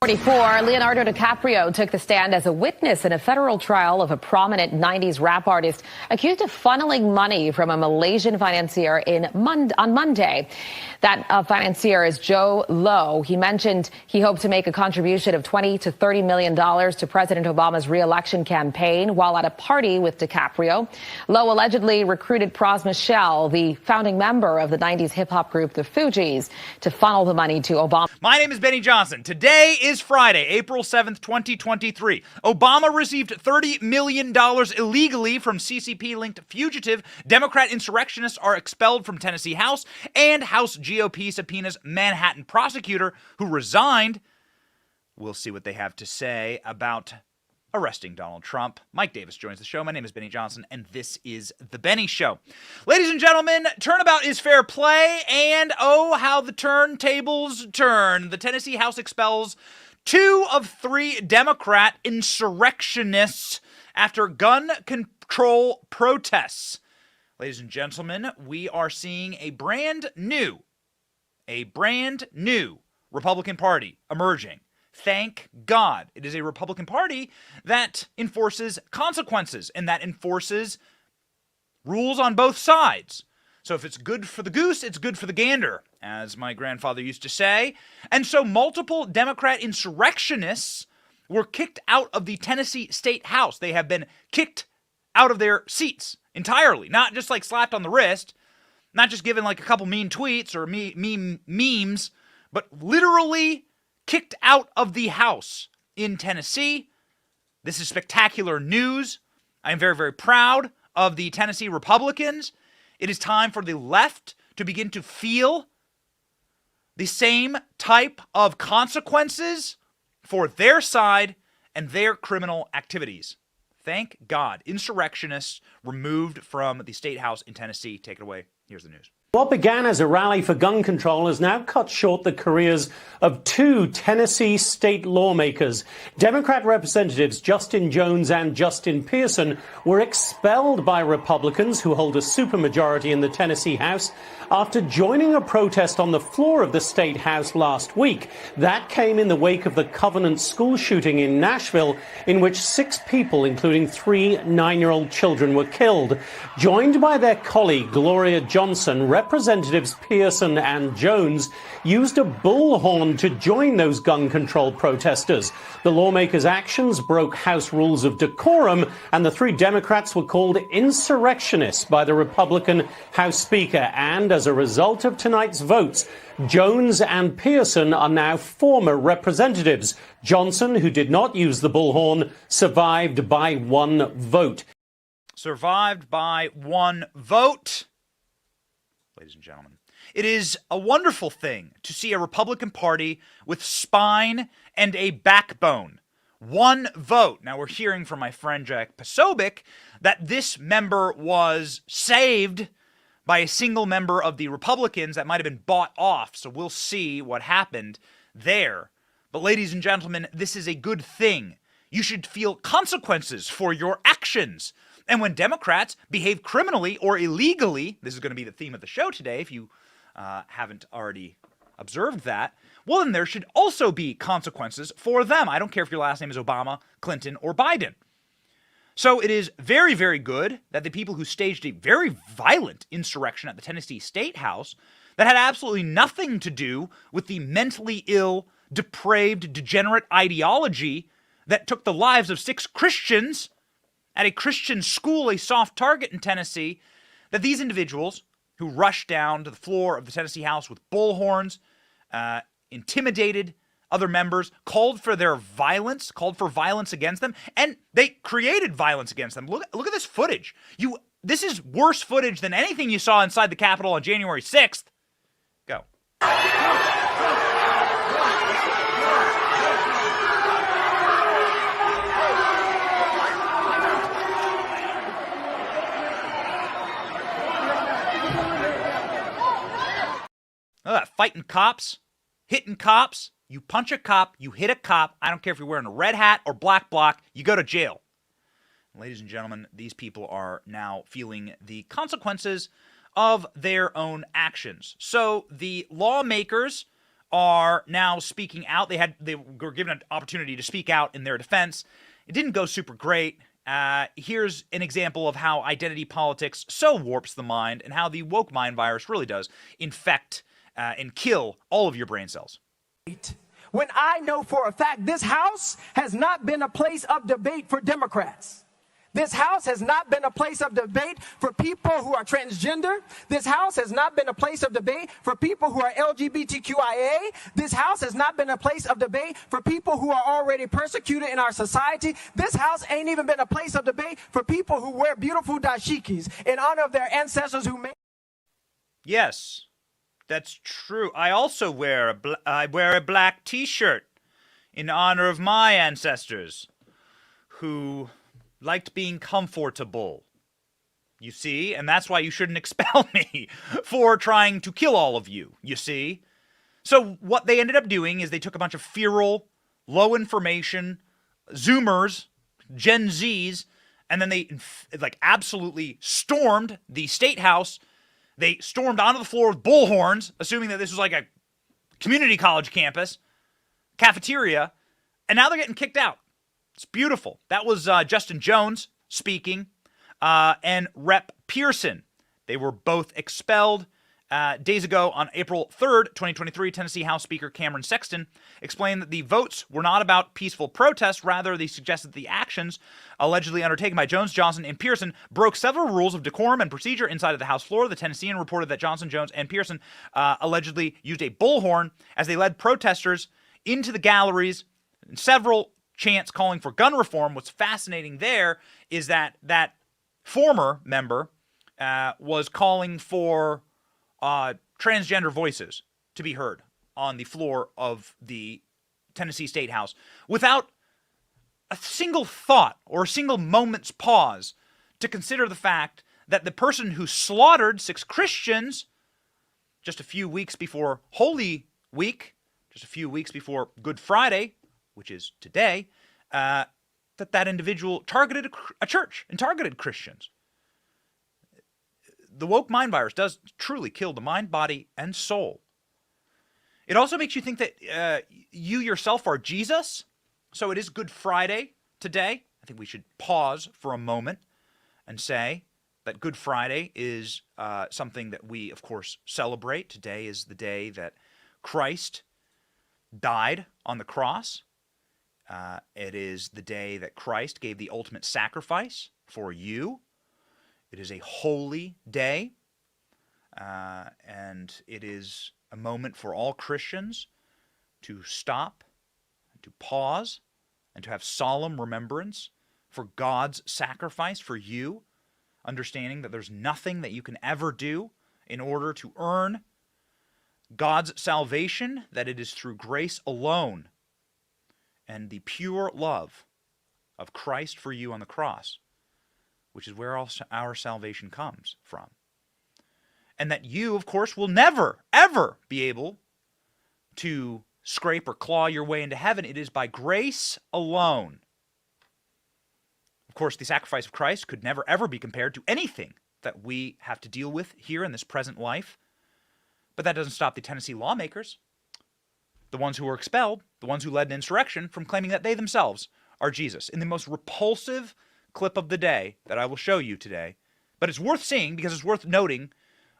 44, Leonardo DiCaprio took the stand as a witness in a federal trial of a prominent 90s rap artist accused of funneling money from a Malaysian financier on Monday. That financier is Joe Low. He mentioned he hoped to make a contribution of $20 to $30 million to President Obama's re-election campaign while at a party with DiCaprio. Low allegedly recruited Pras Michel, the founding member of the 90s hip-hop group The Fugees, to funnel the money to Obama. My name is Benny Johnson. Today is Friday, April 7th, 2023. Obama received $30 million illegally from CCP-linked Fugitive. Democrat insurrectionists are expelled from Tennessee House, and House GOP subpoenas Manhattan prosecutor who resigned. We'll see what they have to say about arresting Donald Trump. Mike Davis joins the show. My name is Benny Johnson, and this is The Benny Show. Ladies and gentlemen, turnabout is fair play, and oh, how the turntables turn. The Tennessee House expels 2 of 3 Democrat insurrectionists after gun control protests. Ladies and gentlemen, we are seeing a brand new Republican Party emerging. Thank God it is a Republican Party that enforces consequences and that enforces rules on both sides. So if it's good for the goose, it's good for the gander, as my grandfather used to say. And so multiple Democrat insurrectionists were kicked out of the Tennessee State House. They have been kicked out of their seats entirely, not just like slapped on the wrist, not just given like a couple mean tweets or memes, but literally kicked out of the House in Tennessee. This is spectacular news. I am very, very proud of the Tennessee Republicans. It is time for the left to begin to feel the same type of consequences for their side and their criminal activities. Thank God. Insurrectionists removed from the State House in Tennessee. Take it away. Here's the news. What began as a rally for gun control has now cut short the careers of 2 Tennessee state lawmakers. Democrat Representatives Justin Jones and Justin Pearson were expelled by Republicans who hold a supermajority in the Tennessee House after joining a protest on the floor of the state house last week. That came in the wake of the Covenant school shooting in Nashville, in which 6 people, including 3 9-year-old children, were killed. Joined by their colleague Gloria Johnson, Representatives Pearson and Jones used a bullhorn to join those gun control protesters. The lawmakers' actions broke House rules of decorum, and the 3 Democrats were called insurrectionists by the Republican House Speaker. And as a result of tonight's votes, Jones and Pearson are now former representatives. Johnson, who did not use the bullhorn, survived by 1 vote. Survived by 1 vote. Ladies and gentlemen, it is a wonderful thing to see a Republican Party with spine and a backbone. 1 vote. Now, we're hearing from my friend Jack Posobiec that this member was saved by a single member of the Republicans that might have been bought off, so we'll see what happened there. But ladies and gentlemen, this is a good thing. You should feel consequences for your actions. And when Democrats behave criminally or illegally, this is going to be the theme of the show today if you haven't already observed that, well, then there should also be consequences for them. I don't care if your last name is Obama, Clinton, or Biden. So it is very, very good that the people who staged a very violent insurrection at the Tennessee State House that had absolutely nothing to do with the mentally ill, depraved, degenerate ideology that took the lives of 6 Christians at a Christian school, a soft target in Tennessee, that these individuals who rushed down to the floor of the Tennessee House with bullhorns, intimidated other members, called for their violence, called for violence against them, and they created violence against them. Look at this footage. This is worse footage than anything you saw inside the Capitol on January 6th. Go. Fighting cops, hitting cops. You punch a cop, you hit a cop. I don't care if you're wearing a red hat or black bloc, you go to jail. Ladies and gentlemen, these people are now feeling the consequences of their own actions. So the lawmakers are now speaking out. They were given an opportunity to speak out in their defense. It didn't go super great. Here's an example of how identity politics so warps the mind and how the woke mind virus really does infect and kill all of your brain cells. When I know for a fact this House has not been a place of debate for Democrats. This House has not been a place of debate for people who are transgender. This House has not been a place of debate for people who are LGBTQIA. This House has not been a place of debate for people who are already persecuted in our society. This House ain't even been a place of debate for people who wear beautiful dashikis in honor of their ancestors who made... Yes, that's true. I also wear a black t-shirt in honor of my ancestors who liked being comfortable. You see? And that's why you shouldn't expel me for trying to kill all of you, you see? So what they ended up doing is they took a bunch of feral, low information, Zoomers, Gen Zs, and then they absolutely stormed the State House. They stormed onto the floor with bullhorns, assuming that this was like a community college campus, cafeteria, and now they're getting kicked out. It's beautiful. That was Justin Jones speaking, and Rep. Pearson. They were both expelled days ago. On April 3rd, 2023, Tennessee House Speaker Cameron Sexton explained that the votes were not about peaceful protest. Rather, they suggested that the actions allegedly undertaken by Jones, Johnson, and Pearson broke several rules of decorum and procedure inside of the House floor. The Tennessean reported that Johnson, Jones, and Pearson allegedly used a bullhorn as they led protesters into the galleries. Several chants calling for gun reform. What's fascinating there is that that former member was calling for transgender voices to be heard on the floor of the Tennessee State House without a single thought or a single moment's pause to consider the fact that the person who slaughtered 6 Christians just a few weeks before Holy Week, just a few weeks before Good Friday, which is today, that individual targeted a church and targeted Christians. The woke mind virus does truly kill the mind, body, and soul. It also makes you think that you yourself are Jesus. So it is Good Friday today. I think we should pause for a moment and say that Good Friday is something that we, of course, celebrate. Today is the day that Christ died on the cross. It is the day that Christ gave the ultimate sacrifice for you. It is a holy day, and it is a moment for all Christians to stop, to pause, and to have solemn remembrance for God's sacrifice for you, understanding that there's nothing that you can ever do in order to earn God's salvation, that it is through grace alone and the pure love of Christ for you on the cross, which is where our salvation comes from. And that you, of course, will never, ever be able to scrape or claw your way into heaven. It is by grace alone. Of course, the sacrifice of Christ could never, ever be compared to anything that we have to deal with here in this present life. But that doesn't stop the Tennessee lawmakers, the ones who were expelled, the ones who led an insurrection, from claiming that they themselves are Jesus. In the most repulsive clip of the day that I will show you today, but it's worth seeing because it's worth noting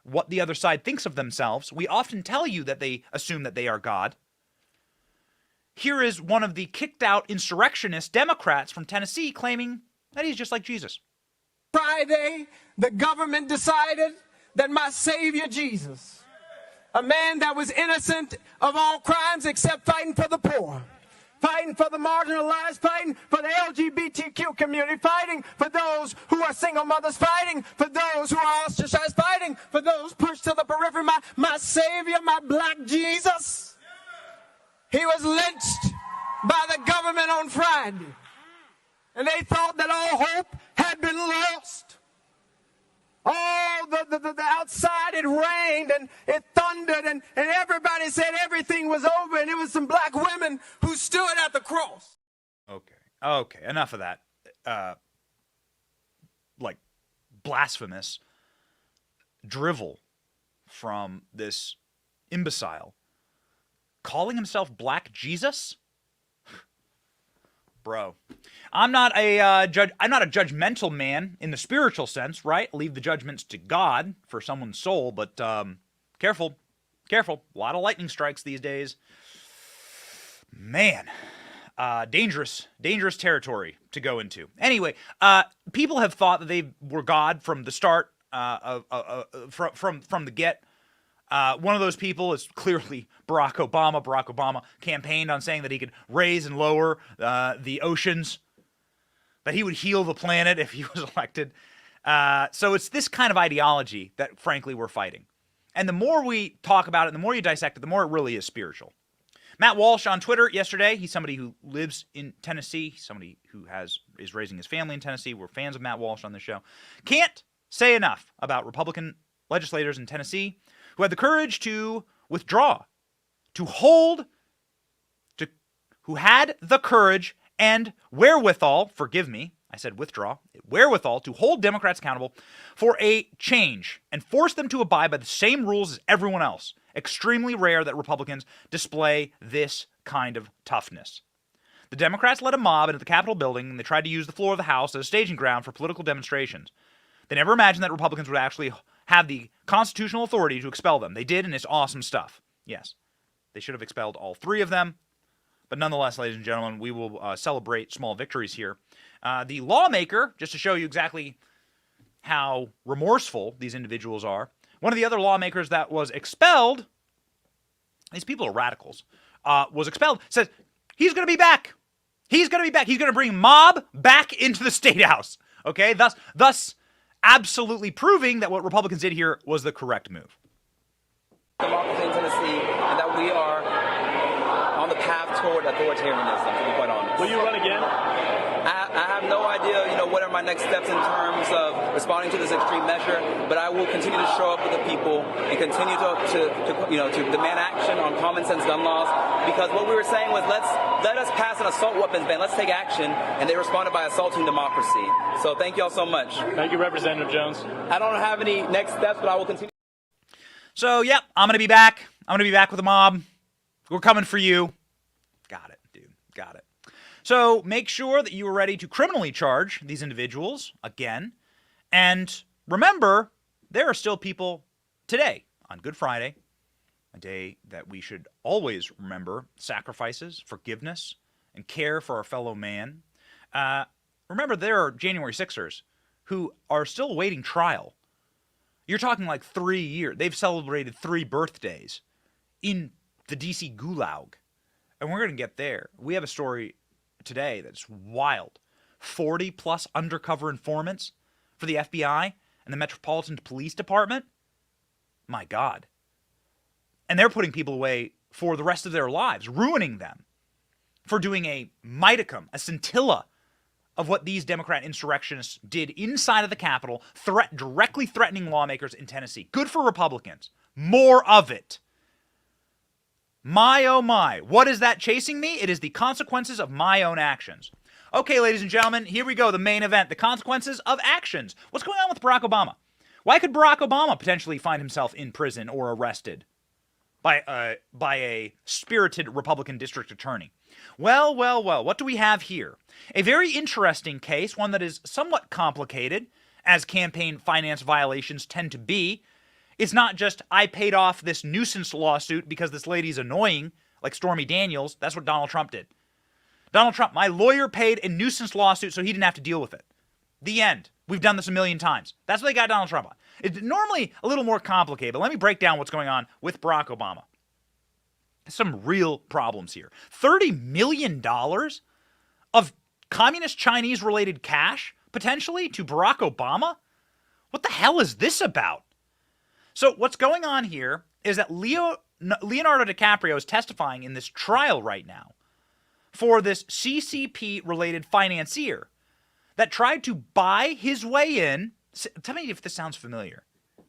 what the other side thinks of themselves. We often tell you that they assume that they are God. Here is one of the kicked out insurrectionist Democrats from Tennessee claiming that he's just like Jesus. Friday, the government decided that my Savior Jesus, a man that was innocent of all crimes except fighting for the poor, fighting for the marginalized, fighting for the LGBTQ community, fighting for those who are single mothers, fighting for those who are ostracized, fighting for those pushed to the periphery. My Savior, my black Jesus, he was lynched by the government on Friday. And they thought that all hope had been lost. All the outside, it rained and it thundered and everybody said everything was over, and it was some black women who stood at the cross. Okay, enough of that. Blasphemous drivel from this imbecile calling himself Black Jesus? Bro, I'm not a judgmental man in the spiritual sense, right? Leave the judgments to God for someone's soul, but careful. A lot of lightning strikes these days. Man, dangerous territory to go into. Anyway, people have thought that they were God from the start, from the get. One of those people is clearly Barack Obama. Barack Obama campaigned on saying that he could raise and lower the oceans, that he would heal the planet if he was elected. So it's this kind of ideology that, frankly, we're fighting. And the more we talk about it, the more you dissect it, the more it really is spiritual. Matt Walsh on Twitter yesterday, he's somebody who lives in Tennessee, somebody who is raising his family in Tennessee. We're fans of Matt Walsh on this show. Can't say enough about Republican legislators in Tennessee who had the courage to withdraw, who had the courage and wherewithal, forgive me, I said withdraw, wherewithal to hold Democrats accountable for a change and force them to abide by the same rules as everyone else. Extremely rare that Republicans display this kind of toughness. The Democrats led a mob into the Capitol building and they tried to use the floor of the House as a staging ground for political demonstrations. They never imagined that Republicans would actually have the constitutional authority to expel them. They did, and it's awesome stuff. Yes, they should have expelled all three of them. But nonetheless, ladies and gentlemen, we will celebrate small victories here. The lawmaker, just to show you exactly how remorseful these individuals are, one of the other lawmakers that was expelled, these people are radicals, was expelled, says he's going to be back. He's going to be back. He's going to bring mob back into the state house. Okay, thus absolutely proving that what Republicans did here was the correct move. Democracy in Tennessee, and that we are on the path toward authoritarianism, to be quite honest. Will you run again? I have no idea, what are my next steps in terms of responding to this extreme measure, but I will continue to show up with the people and continue to demand action on common sense gun laws, because what we were saying was let us pass an assault weapons ban, let's take action, and they responded by assaulting democracy. So thank you all so much. Thank you, Representative Jones. I don't have any next steps, but I will continue. So, yep, I'm going to be back. I'm going to be back with a mob. We're coming for you. Got it, dude. Got it. So make sure that you are ready to criminally charge these individuals again. And remember, there are still people today on Good Friday, a day that we should always remember sacrifices, forgiveness, and care for our fellow man. Remember, there are January 6ers who are still awaiting trial. You're talking like 3 years. They've celebrated 3 birthdays in the D.C. gulag. And we're going to get there. We have a story today that's wild. 40-plus undercover informants for the FBI and the Metropolitan Police Department. My God. And they're putting people away for the rest of their lives, ruining them for doing a modicum, a scintilla of what these Democrat insurrectionists did inside of the Capitol, directly threatening lawmakers in Tennessee. Good for Republicans. More of it. My, oh my. What is that chasing me? It is the consequences of my own actions. Okay, ladies and gentlemen, here we go. The main event, the consequences of actions. What's going on with Barack Obama? Why could Barack Obama potentially find himself in prison or arrested by a spirited Republican district attorney? Well, what do we have here? A very interesting case, one that is somewhat complicated, as campaign finance violations tend to be. It's not just, I paid off this nuisance lawsuit because this lady's annoying, like Stormy Daniels. That's what Donald Trump did. Donald Trump, my lawyer paid a nuisance lawsuit so he didn't have to deal with it. The end. We've done this a million times. That's what they got Donald Trump on. It's normally a little more complicated, but let me break down what's going on with Barack Obama. Some real problems here. $30 million of communist Chinese-related cash, potentially, to Barack Obama? What the hell is this about? So what's going on here is that Leonardo DiCaprio is testifying in this trial right now for this CCP-related financier that tried to buy his way in. Tell me if this sounds familiar.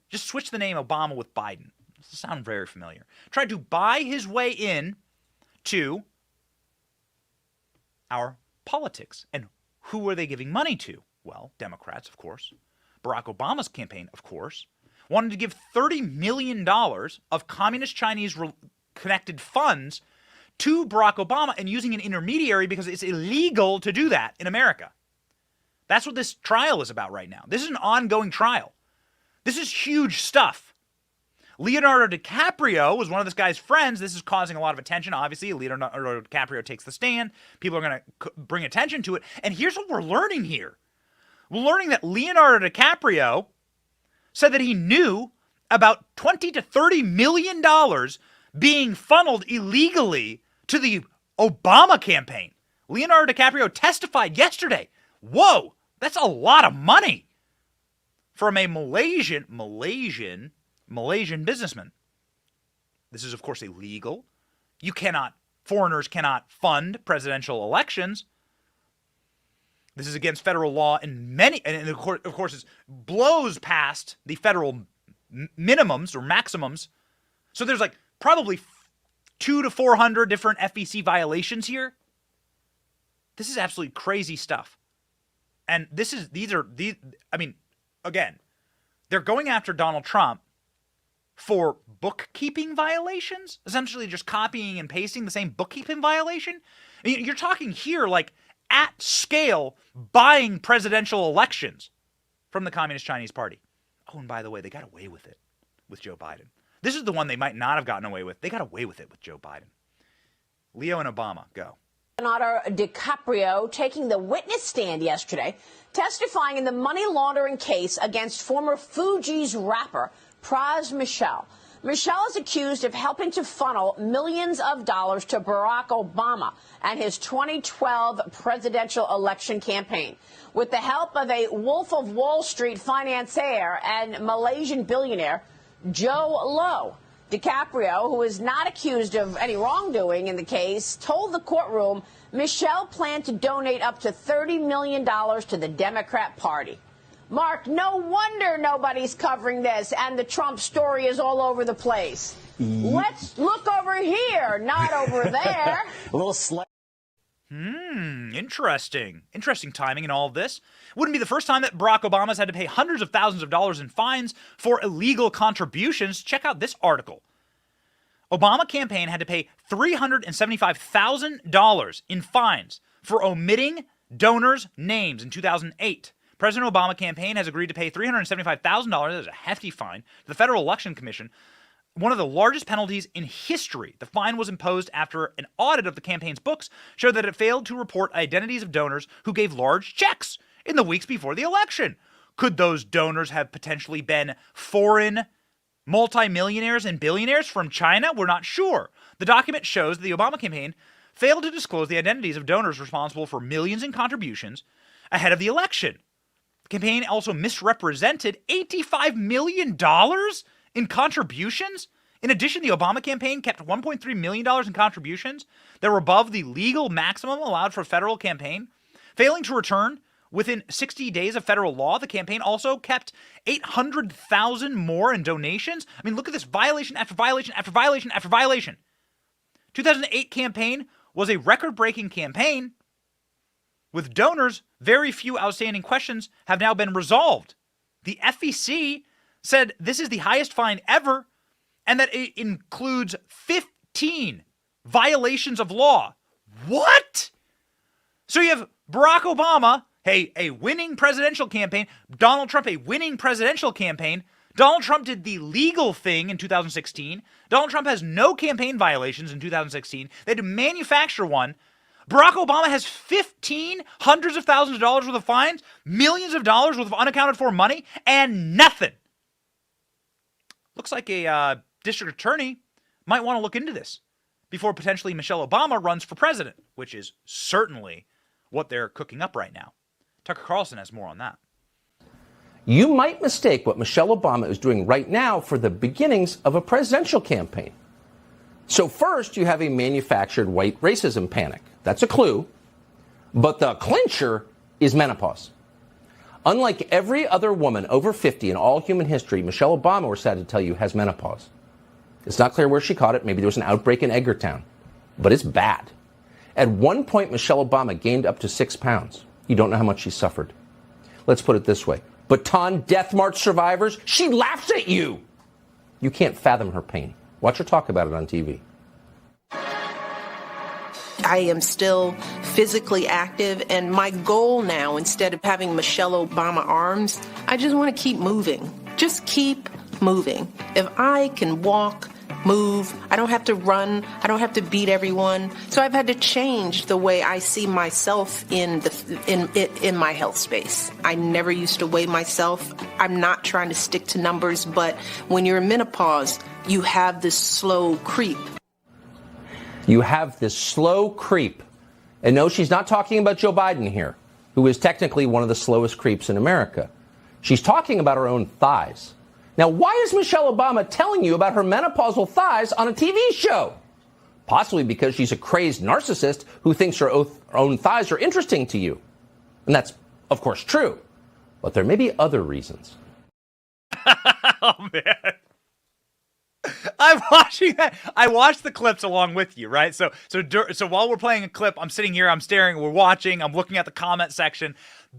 Just switch the name Obama with Biden. This sounds very familiar. Tried to buy his way in to our politics. And who were they giving money to? Well, Democrats, of course. Barack Obama's campaign, of course. Wanted to give $30 million of communist Chinese connected funds to Barack Obama and using an intermediary because it's illegal to do that in America. That's what this trial is about right now. This is an ongoing trial. This is huge stuff. Leonardo DiCaprio was one of this guy's friends. This is causing a lot of attention. Obviously, Leonardo DiCaprio takes the stand. People are going to bring attention to it. And here's what we're learning here. We're learning that Leonardo DiCaprio said that he knew about $20 to $30 million being funneled illegally to the Obama campaign. Leonardo DiCaprio testified yesterday. Whoa, that's a lot of money from a Malaysian businessman. This is, of course, illegal. Foreigners cannot fund presidential elections. This is against federal law and of course, it blows past the federal minimums or maximums. So there's like probably 200 to 400 different FEC violations here. This is absolutely crazy stuff. And again, they're going after Donald Trump for bookkeeping violations, essentially just copying and pasting the same bookkeeping violation. I mean, you're talking here like at scale buying presidential elections from the Communist Chinese Party. Oh, and by the way, they got away with it with Joe Biden. This is the one they might not have gotten away with. They got away with it with Joe Biden. Leo and Obama, go. Leonardo DiCaprio taking the witness stand yesterday, testifying in the money laundering case against former Fugees rapper Pras Michel. Michel is accused of helping to funnel millions of dollars to Barack Obama and his 2012 presidential election campaign. With the help of a Wolf of Wall Street financier and Malaysian billionaire Joe Low, DiCaprio, who is not accused of any wrongdoing in the case, told the courtroom Michel planned to donate up to $30 million to the Democrat Party. Mark, no wonder nobody's covering this and the Trump story is all over the place. Let's look over here, not over there. A little slight. Interesting. Interesting timing in all of this. Wouldn't be the first time that Barack Obama's had to pay hundreds of thousands of dollars in fines for illegal contributions. Check out this article. Obama campaign had to pay $375,000 in fines for omitting donors' names in 2008. President Obama campaign has agreed to pay $375,000, that is a hefty fine, to the Federal Election Commission, one of the largest penalties in history. The fine was imposed after an audit of the campaign's books showed that it failed to report identities of donors who gave large checks in the weeks before the election. Could those donors have potentially been foreign multimillionaires and billionaires from China? We're not sure. The document shows that the Obama campaign failed to disclose the identities of donors responsible for millions in contributions ahead of the election. The campaign also misrepresented $85 million in contributions. In addition, the Obama campaign kept $1.3 million in contributions that were above the legal maximum allowed for a federal campaign. Failing to return within 60 days of federal law, the campaign also kept $800,000 more in donations. I mean, look at this violation after violation after violation after violation. 2008 campaign was a record-breaking campaign. With donors, very few outstanding questions have now been resolved. The FEC said this is the highest fine ever and that it includes 15 violations of law. What? So you have Barack Obama, a winning presidential campaign, Donald Trump, a winning presidential campaign. Donald Trump did the legal thing in 2016. Donald Trump has no campaign violations in 2016. They had to manufacture one. Barack Obama has 15 hundreds of thousands of dollars worth of fines, millions of dollars worth of unaccounted for money, and nothing. Looks like a district attorney might want to look into this before potentially Michelle Obama runs for president, which is certainly what they're cooking up right now. Tucker Carlson has more on that. You might mistake what Michelle Obama is doing right now for the beginnings of a presidential campaign. So first, you have a manufactured white racism panic. That's a clue. But the clincher is menopause. Unlike every other woman over 50 in all human history, Michelle Obama, we're sad to tell you, has menopause. It's not clear where she caught it. Maybe there was an outbreak in Edgartown. But it's bad. At one point, Michelle Obama gained up to 6 pounds. You don't know how much she suffered. Let's put it this way. Baton Death March survivors, she laughs at you. You can't fathom her pain. Watch her talk about it on TV. I am still physically active, and my goal now, instead of having Michelle Obama arms, I just want to keep moving. Just keep moving. If I can walk, move, I don't have to run, I don't have to beat everyone. So I've had to change the way I see myself in my health space. I never used to weigh myself. I'm not trying to stick to numbers, but when you're in menopause, you have this slow creep. You have this slow creep. And no, she's not talking about Joe Biden here, who is technically one of the slowest creeps in America. She's talking about her own thighs. Now, why is Michelle Obama telling you about her menopausal thighs on a TV show? Possibly because she's a crazed narcissist who thinks her own thighs are interesting to you. And that's, of course, true. But there may be other reasons. Oh, man. I'm watching that. I watched the clips along with you, right? So while we're playing a clip, I'm sitting here, I'm staring, we're watching, I'm looking at the comment section.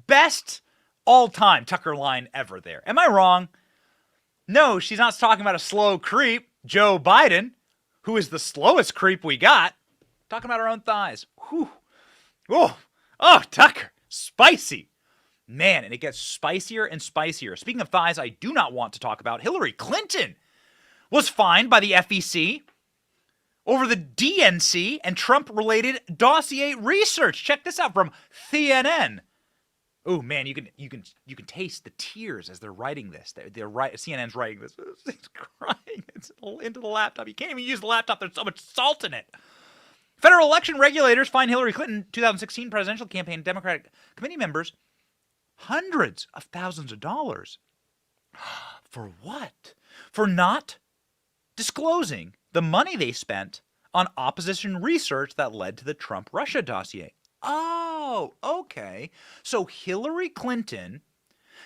Best all-time Tucker line ever there. Am I wrong? No, she's not talking about a slow creep, Joe Biden, who is the slowest creep we got. Talking about her own thighs. Whew. Oh, Tucker. Spicy. Man, and it gets spicier and spicier. Speaking of thighs, I do not want to talk about Hillary Clinton. Was fined by the FEC over the DNC and Trump-related dossier research. Check this out from CNN. Oh man, you can taste the tears as they're writing this. CNN's writing this. It's crying. It's into the laptop. You can't even use the laptop. There's so much salt in it. Federal election regulators fined Hillary Clinton 2016 presidential campaign Democratic committee members hundreds of thousands of dollars. For what? For not disclosing the money they spent on opposition research that led to the Trump-Russia dossier. Oh, okay. So Hillary Clinton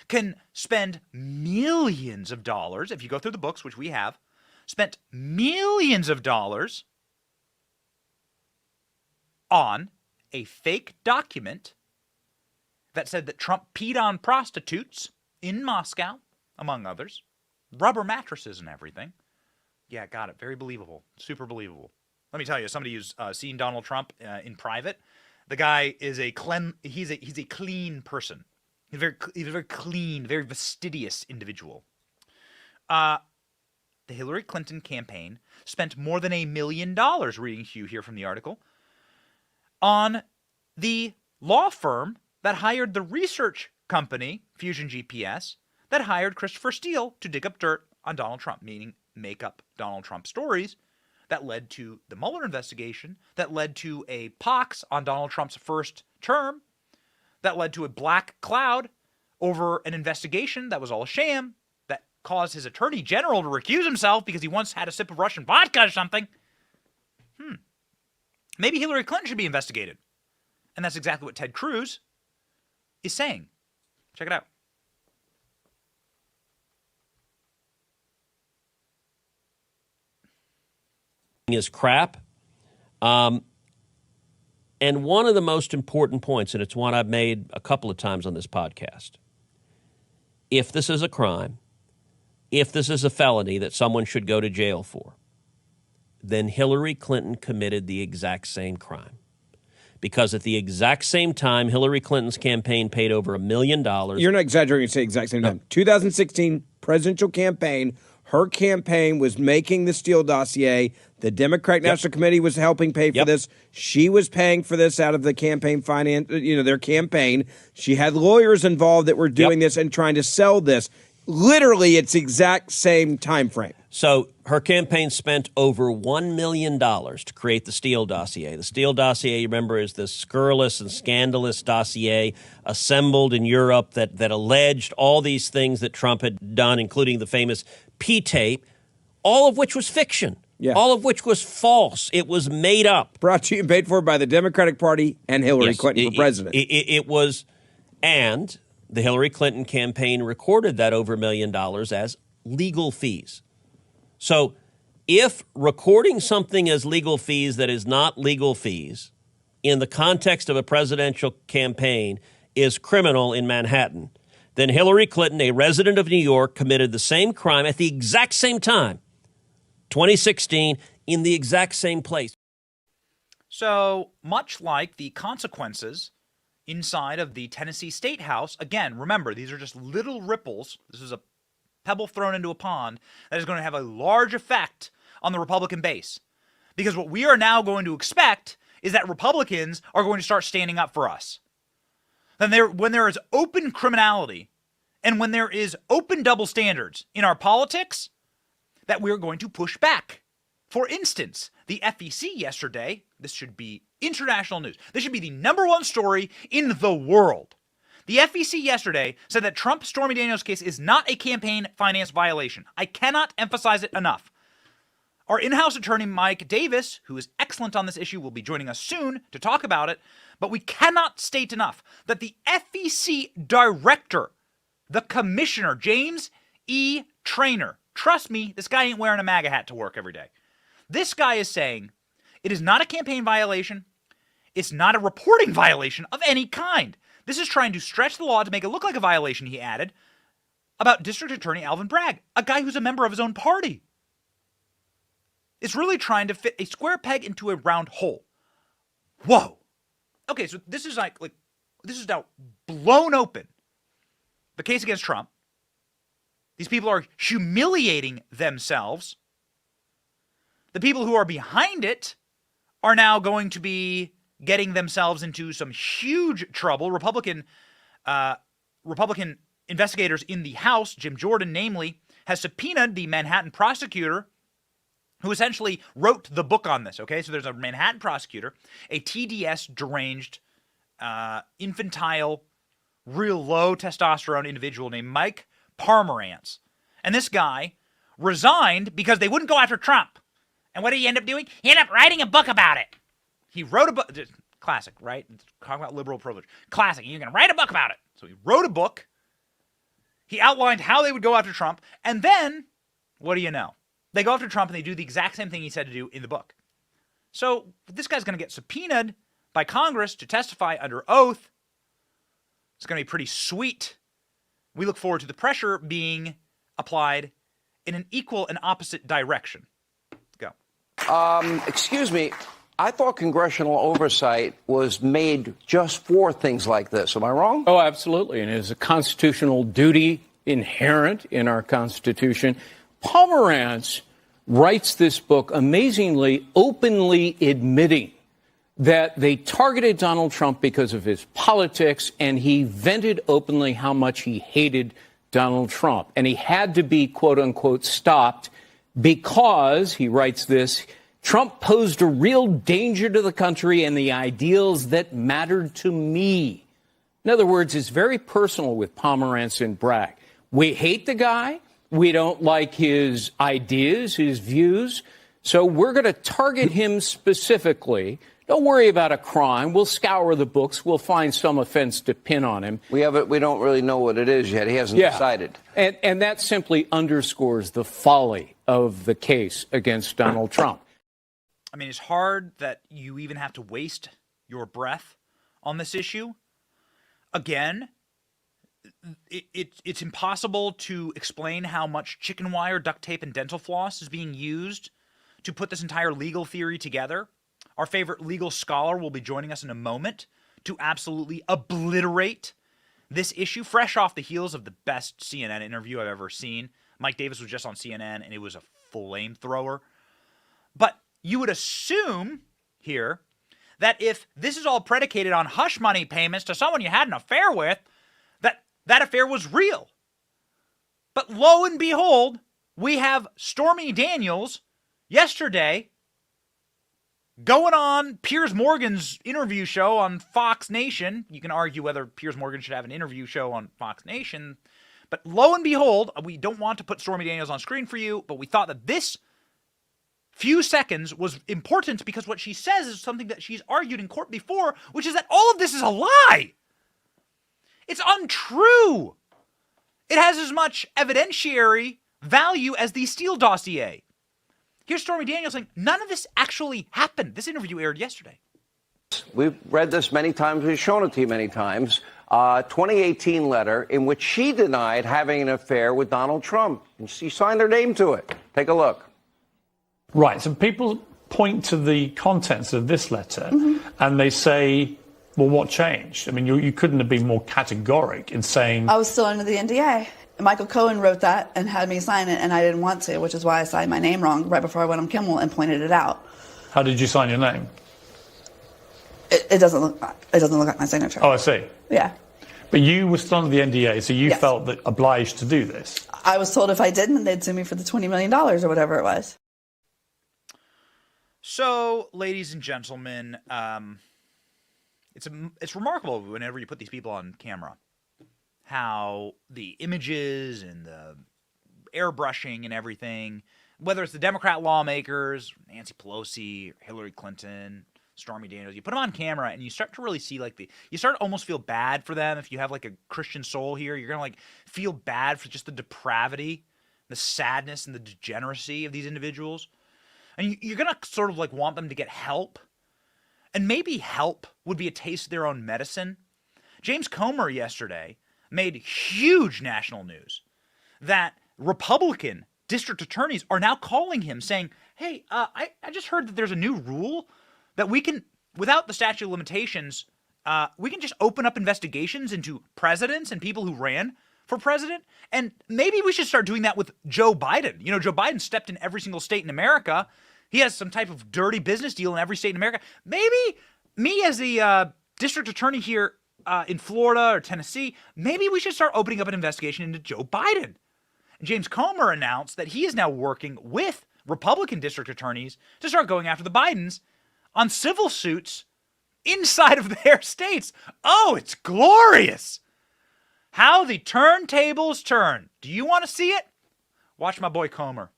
can spend millions of dollars, if you go through the books, which we have, spent millions of dollars on a fake document that said that Trump peed on prostitutes in Moscow, among others, rubber mattresses and everything. Yeah, got it. Very believable. Super believable. Let me tell you, somebody who's seen Donald Trump in private, the guy is he's a clean person. He's a very clean, very fastidious individual. The Hillary Clinton campaign spent more than $1 million, reading to you here from the article, on the law firm that hired the research company, Fusion GPS, that hired Christopher Steele to dig up dirt on Donald Trump, meaning make up Donald Trump stories that led to the Mueller investigation, that led to a pox on Donald Trump's first term, that led to a black cloud over an investigation that was all a sham, that caused his attorney general to recuse himself because he once had a sip of Russian vodka or something. Maybe Hillary Clinton should be investigated. And that's exactly what Ted Cruz is saying. Check it out. Is crap. And one of the most important points, and it's one I've made a couple of times on this podcast, if this is a crime, if this is a felony that someone should go to jail for, then Hillary Clinton committed the exact same crime. Because at the exact same time, Hillary Clinton's campaign paid over $1 million. You're not exaggerating to say exact same time. 2016 presidential campaign, her campaign was making the Steele dossier. The Democratic National Committee was helping pay for this. She was paying for this out of the campaign finance, their campaign. She had lawyers involved that were doing this and trying to sell this. Literally, it's exact same time frame. So her campaign spent over $1 million to create the Steele dossier. The Steele dossier, you remember, is this scurrilous and scandalous dossier assembled in Europe that alleged all these things that Trump had done, including the famous P-tape, all of which was fiction. Yeah. All of which was false. It was made up. Brought to you and paid for by the Democratic Party and Hillary Clinton for president. It was, and the Hillary Clinton campaign recorded that over $1 million as legal fees. So if recording something as legal fees that is not legal fees in the context of a presidential campaign is criminal in Manhattan, then Hillary Clinton, a resident of New York, committed the same crime at the exact same time, 2016, in the exact same place. So much like the consequences inside of the Tennessee State House, again, remember, these are just little ripples. This is a pebble thrown into a pond that is going to have a large effect on the Republican base. Because what we are now going to expect is that Republicans are going to start standing up for us. Then when there is open criminality and when there is open double standards in our politics, that we're going to push back. For instance, the FEC yesterday, this should be international news. This should be the #1 story in the world. The FEC yesterday said that Trump Stormy Daniels case is not a campaign finance violation. I cannot emphasize it enough. Our in-house attorney, Mike Davis, who is excellent on this issue, will be joining us soon to talk about it. But we cannot state enough that the FEC director, the commissioner, James E. Traynor, trust me, this guy ain't wearing a MAGA hat to work every day. This guy is saying it is not a campaign violation. It's not a reporting violation of any kind. This is trying to stretch the law to make it look like a violation, he added, about District Attorney Alvin Bragg, a guy who's a member of his own party. It's really trying to fit a square peg into a round hole. Whoa. Okay, so this is this is now blown open. The case against Trump. These people are humiliating themselves. The people who are behind it are now going to be getting themselves into some huge trouble. Republican investigators in the House, Jim Jordan namely, has subpoenaed the Manhattan prosecutor who essentially wrote the book on this, okay? So there's a Manhattan prosecutor, a TDS deranged, infantile, real low testosterone individual named Mike Pomerantz. And this guy resigned because they wouldn't go after Trump. And what did he end up doing? He ended up writing a book about it. He wrote a book. Classic, right? Talking about liberal privilege. Classic. You're going to write a book about it. So he wrote a book. He outlined how they would go after Trump. And then, what do you know? They go after Trump and they do the exact same thing he said to do in the book. So this guy's going to get subpoenaed by Congress to testify under oath. It's going to be pretty sweet. We look forward to the pressure being applied in an equal and opposite direction. Go. Excuse me. I thought congressional oversight was made just for things like this. Am I wrong? Oh, absolutely. And it is a constitutional duty inherent in our Constitution. Pomerantz writes this book amazingly, openly admitting that they targeted Donald Trump because of his politics, and he vented openly how much he hated Donald Trump. And he had to be, quote unquote, stopped because, he writes this, Trump posed a real danger to the country and the ideals that mattered to me. In other words, it's very personal with Pomerantz and Bragg. We hate the guy. We don't like his ideas, his views. So we're going to target him specifically. Don't worry about a crime. We'll scour the books. We'll find some offense to pin on him. We don't really know what it is yet. He hasn't decided. And that simply underscores the folly of the case against Donald Trump. I mean, it's hard that you even have to waste your breath on this issue. Again, it's impossible to explain how much chicken wire, duct tape, and dental floss is being used to put this entire legal theory together. Our favorite legal scholar will be joining us in a moment to absolutely obliterate this issue, fresh off the heels of the best CNN interview I've ever seen. Mike Davis was just on CNN, and it was a flamethrower. But you would assume here that if this is all predicated on hush money payments to someone you had an affair with, that affair was real. But lo and behold, we have Stormy Daniels yesterday going on Piers Morgan's interview show on Fox Nation. You can argue whether Piers Morgan should have an interview show on Fox Nation. But lo and behold, we don't want to put Stormy Daniels on screen for you, but we thought that this few seconds was important because what she says is something that she's argued in court before, which is that all of this is a lie. It's untrue. It has as much evidentiary value as the Steele dossier. Here's Stormy Daniels saying none of this actually happened. This interview aired yesterday. We've read this many times. We've shown it to you many times. 2018 letter in which she denied having an affair with Donald Trump. And she signed her name to it. Take a look. Right. So people point to the contents of this letter and they say, well, what changed? I mean, you couldn't have been more categoric in saying... I was still under the NDA. Michael Cohen wrote that and had me sign it, and I didn't want to, which is why I signed my name wrong right before I went on Kimmel and pointed it out. How did you sign your name? It doesn't look like my signature. Oh, I see. Yeah. But you were still under the NDA, so you felt that obliged to do this. I was told if I didn't, they'd sue me for the $20 million or whatever it was. So, ladies and gentlemen, it's remarkable whenever you put these people on camera, how the images and the airbrushing and everything, whether it's the Democrat lawmakers, Nancy Pelosi, Hillary Clinton, Stormy Daniels, you put them on camera and you start to really see you start to almost feel bad for them. If you have like a Christian soul here, you're going to feel bad for just the depravity, the sadness and the degeneracy of these individuals. And you're going to sort of want them to get help. And maybe help would be a taste of their own medicine. James Comer yesterday made huge national news that Republican district attorneys are now calling him saying, hey, I just heard that there's a new rule that we can, without the statute of limitations, we can just open up investigations into presidents and people who ran for president. And maybe we should start doing that with Joe Biden. Joe Biden stepped in every single state in America. He has some type of dirty business deal in every state in America. Maybe me as the district attorney here in Florida or Tennessee, maybe we should start opening up an investigation into Joe Biden. And James Comer announced that he is now working with Republican district attorneys to start going after the Bidens on civil suits inside of their states. Oh, it's glorious. How the turntables turn. Do you want to see it? Watch my boy Comer.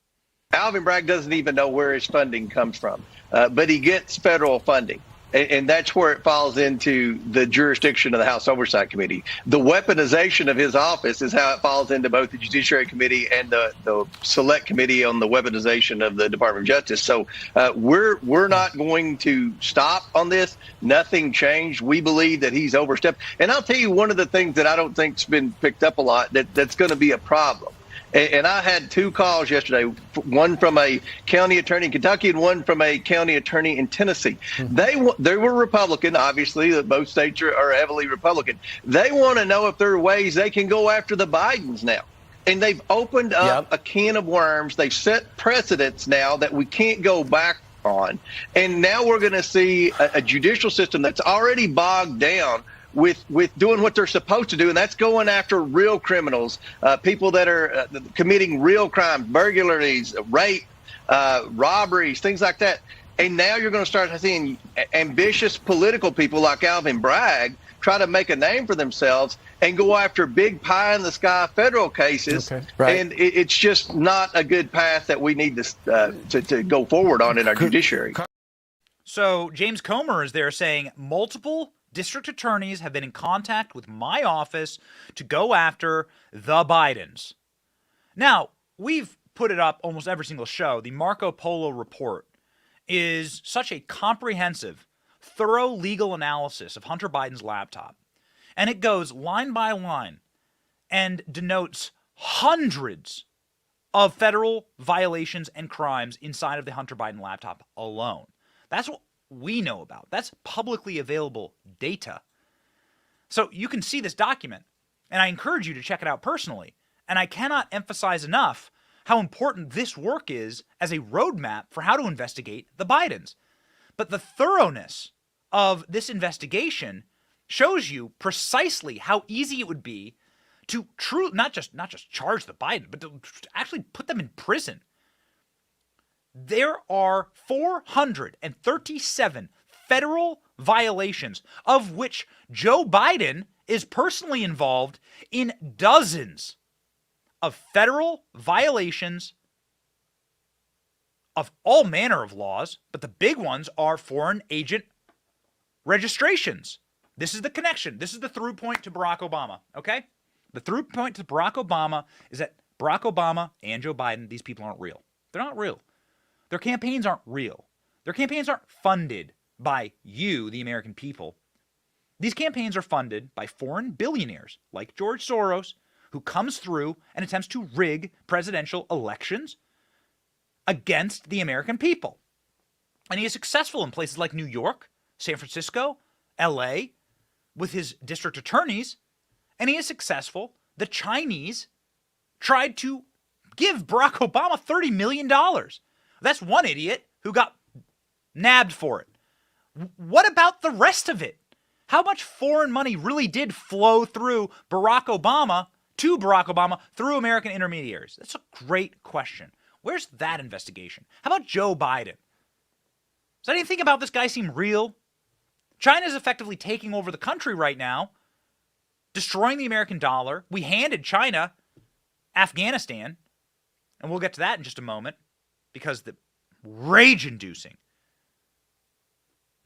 Alvin Bragg doesn't even know where his funding comes from, but he gets federal funding. And that's where it falls into the jurisdiction of the House Oversight Committee. The weaponization of his office is how it falls into both the Judiciary Committee and the Select Committee on the weaponization of the Department of Justice. So we're not going to stop on this. Nothing changed. We believe that he's overstepped. And I'll tell you one of the things that I don't think's been picked up a lot that's going to be a problem. And I had two calls yesterday, one from a county attorney in Kentucky and one from a county attorney in Tennessee. They were Republican, obviously. Both states are heavily Republican. They want to know if there are ways they can go after the Bidens now. And they've opened up a can of worms. They've set precedents now that we can't go back on. And now we're going to see a judicial system that's already bogged down with doing what they're supposed to do, and that's going after real criminals, people that are committing real crimes, burglaries, rape, robberies, things like that. And now you're going to start seeing ambitious political people like Alvin Bragg try to make a name for themselves and go after big pie-in-the-sky federal cases. Okay, right. And it's just not a good path that we need to go forward on in our judiciary. So James Comer is there saying multiple district attorneys have been in contact with my office to go after the Bidens. Now, we've put it up almost every single show. The Marco Polo report is such a comprehensive, thorough legal analysis of Hunter Biden's laptop. And it goes line by line and denotes hundreds of federal violations and crimes inside of the Hunter Biden laptop alone. That's what we know about. That's publicly available data. So you can see this document, and I encourage you to check it out personally. And I cannot emphasize enough how important this work is as a roadmap for how to investigate the Bidens. But the thoroughness of this investigation shows you precisely how easy it would be to not just charge the Biden, but to actually put them in prison. There are 437 federal violations, of which Joe Biden is personally involved in dozens of federal violations of all manner of laws, but the big ones are foreign agent registrations. This is the connection. This is the through point to Barack Obama, okay? The through point to Barack Obama is that Barack Obama and Joe Biden, these people aren't real. They're not real. Their campaigns aren't real. Their campaigns aren't funded by you, the American people. These campaigns are funded by foreign billionaires like George Soros, who comes through and attempts to rig presidential elections against the American people. And he is successful in places like New York, San Francisco, LA, with his district attorneys. And he is successful. The Chinese tried to give Barack Obama $30 million. That's one idiot who got nabbed for it. What about the rest of it? How much foreign money really did flow through Barack Obama, to Barack Obama, through American intermediaries? That's a great question. Where's that investigation? How about Joe Biden? Does anything about this guy seem real? China is effectively taking over the country right now, destroying the American dollar. We handed China Afghanistan, and we'll get to that in just a moment, because the rage-inducing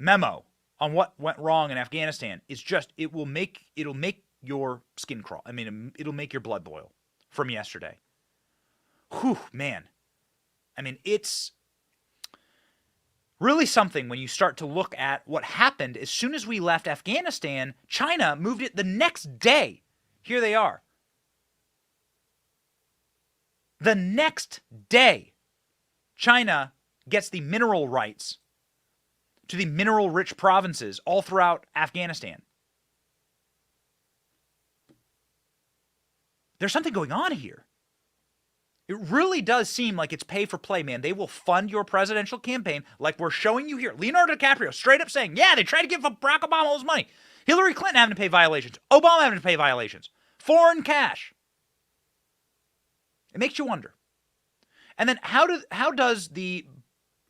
memo on what went wrong in Afghanistan is just, it'll make your skin crawl. I mean, it'll make your blood boil from yesterday. Whew, man. I mean, it's really something when you start to look at what happened as soon as we left Afghanistan. China moved it the next day. Here they are. The next day, China gets the mineral rights to the mineral-rich provinces all throughout Afghanistan. There's something going on here. It really does seem like it's pay for play, man. They will fund your presidential campaign like we're showing you here. Leonardo DiCaprio straight up saying, yeah, they tried to give Barack Obama all his money. Hillary Clinton having to pay violations. Obama having to pay violations. Foreign cash. It makes you wonder. And then how does the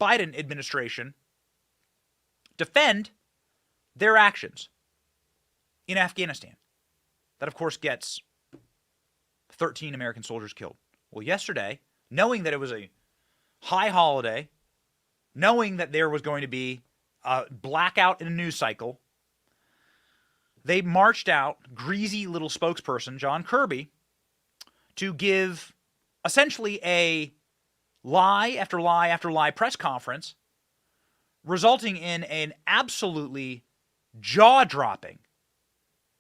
Biden administration defend their actions in Afghanistan? That, of course, gets 13 American soldiers killed. Well, yesterday, knowing that it was a high holiday, knowing that there was going to be a blackout in a news cycle, they marched out greasy little spokesperson, John Kirby, to give essentially a lie after lie after lie press conference, resulting in an absolutely jaw-dropping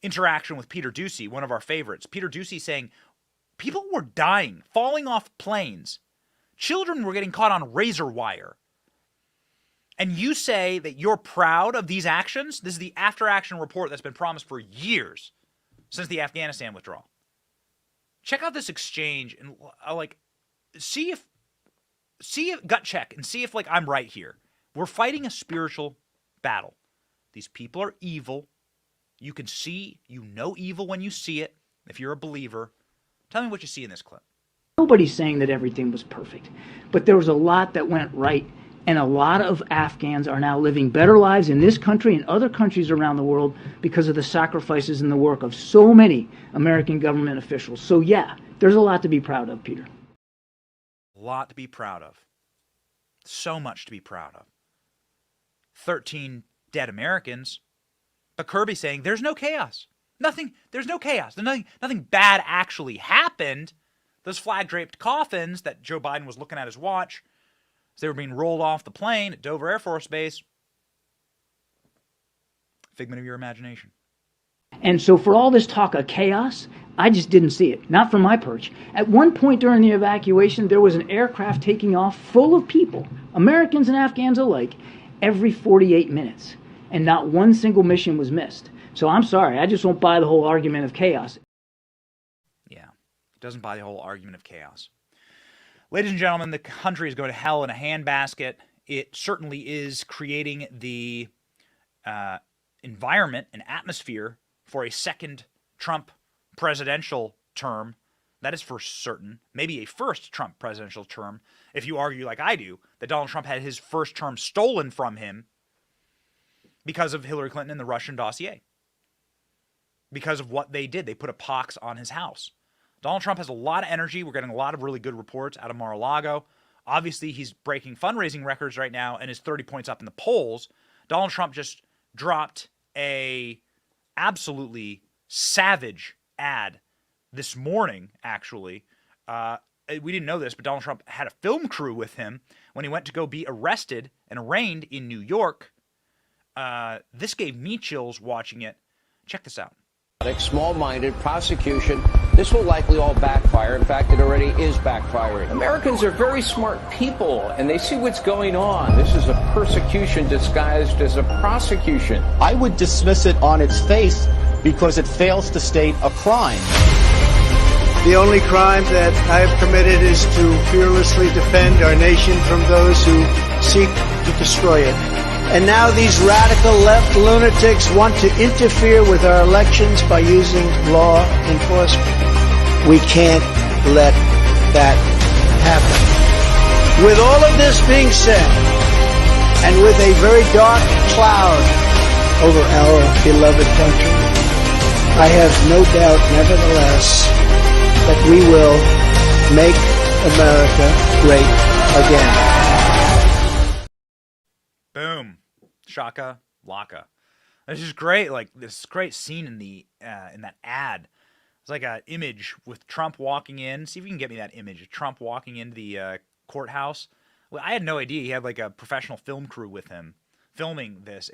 interaction with Peter Doocy, one of our favorites. Peter Doocy saying, people were dying, falling off planes. Children were getting caught on razor wire. And you say that you're proud of these actions? This is the after-action report that's been promised for years since the Afghanistan withdrawal. Check out this exchange and see if gut check and see if I'm right here. We're fighting a spiritual battle. These people are evil. You can see, you know evil when you see it, if you're a believer. Tell me what you see in this clip. Nobody's saying that everything was perfect, but there was a lot that went right, and a lot of Afghans are now living better lives in this country and other countries around the world because of the sacrifices and the work of so many American government officials. So yeah, there's a lot to be proud of, Peter. A lot to be proud of. So much to be proud of. 13 dead Americans, but Kirby saying there's no chaos. There's no chaos. Nothing bad actually happened. Those flag-draped coffins that Joe Biden was looking at his watch as they were being rolled off the plane at Dover Air Force Base. Figment of your imagination. And so for all this talk of chaos, I just didn't see it. Not from my perch. At one point during the evacuation, there was an aircraft taking off full of people, Americans and Afghans alike, every 48 minutes. And not one single mission was missed. So I'm sorry, I just won't buy the whole argument of chaos. Yeah, it doesn't buy the whole argument of chaos. Ladies and gentlemen, the country is going to hell in a handbasket. It certainly is creating the environment and atmosphere for a second Trump presidential term. That is for certain. Maybe a first Trump presidential term, if you argue like I do, that Donald Trump had his first term stolen from him because of Hillary Clinton and the Russian dossier. Because of what they did. They put a pox on his house. Donald Trump has a lot of energy. We're getting a lot of really good reports out of Mar-a-Lago. Obviously, he's breaking fundraising records right now and is 30 points up in the polls. Donald Trump just dropped a absolutely savage ad this morning, actually. We didn't know this, but Donald Trump had a film crew with him when he went to go be arrested and arraigned in New York. This gave me chills watching it. Check this out. small-minded prosecution. This will likely all backfire. In fact, it already is backfiring. Americans are very smart people, and they see what's going on. This is a persecution disguised as a prosecution. I would dismiss it on its face because it fails to state a crime. The only crime that I have committed is to fearlessly defend our nation from those who seek to destroy it. And now these radical left lunatics want to interfere with our elections by using law enforcement. We can't let that happen. With all of this being said, and with a very dark cloud over our beloved country, I have no doubt, nevertheless, that we will make America great again. Boom. Shaka laka. This is great. Like this great scene in the in that ad. It's like an image with Trump walking in. See if you can get me that image of Trump walking into the courthouse. Well, I had no idea he had like a professional film crew with him filming this.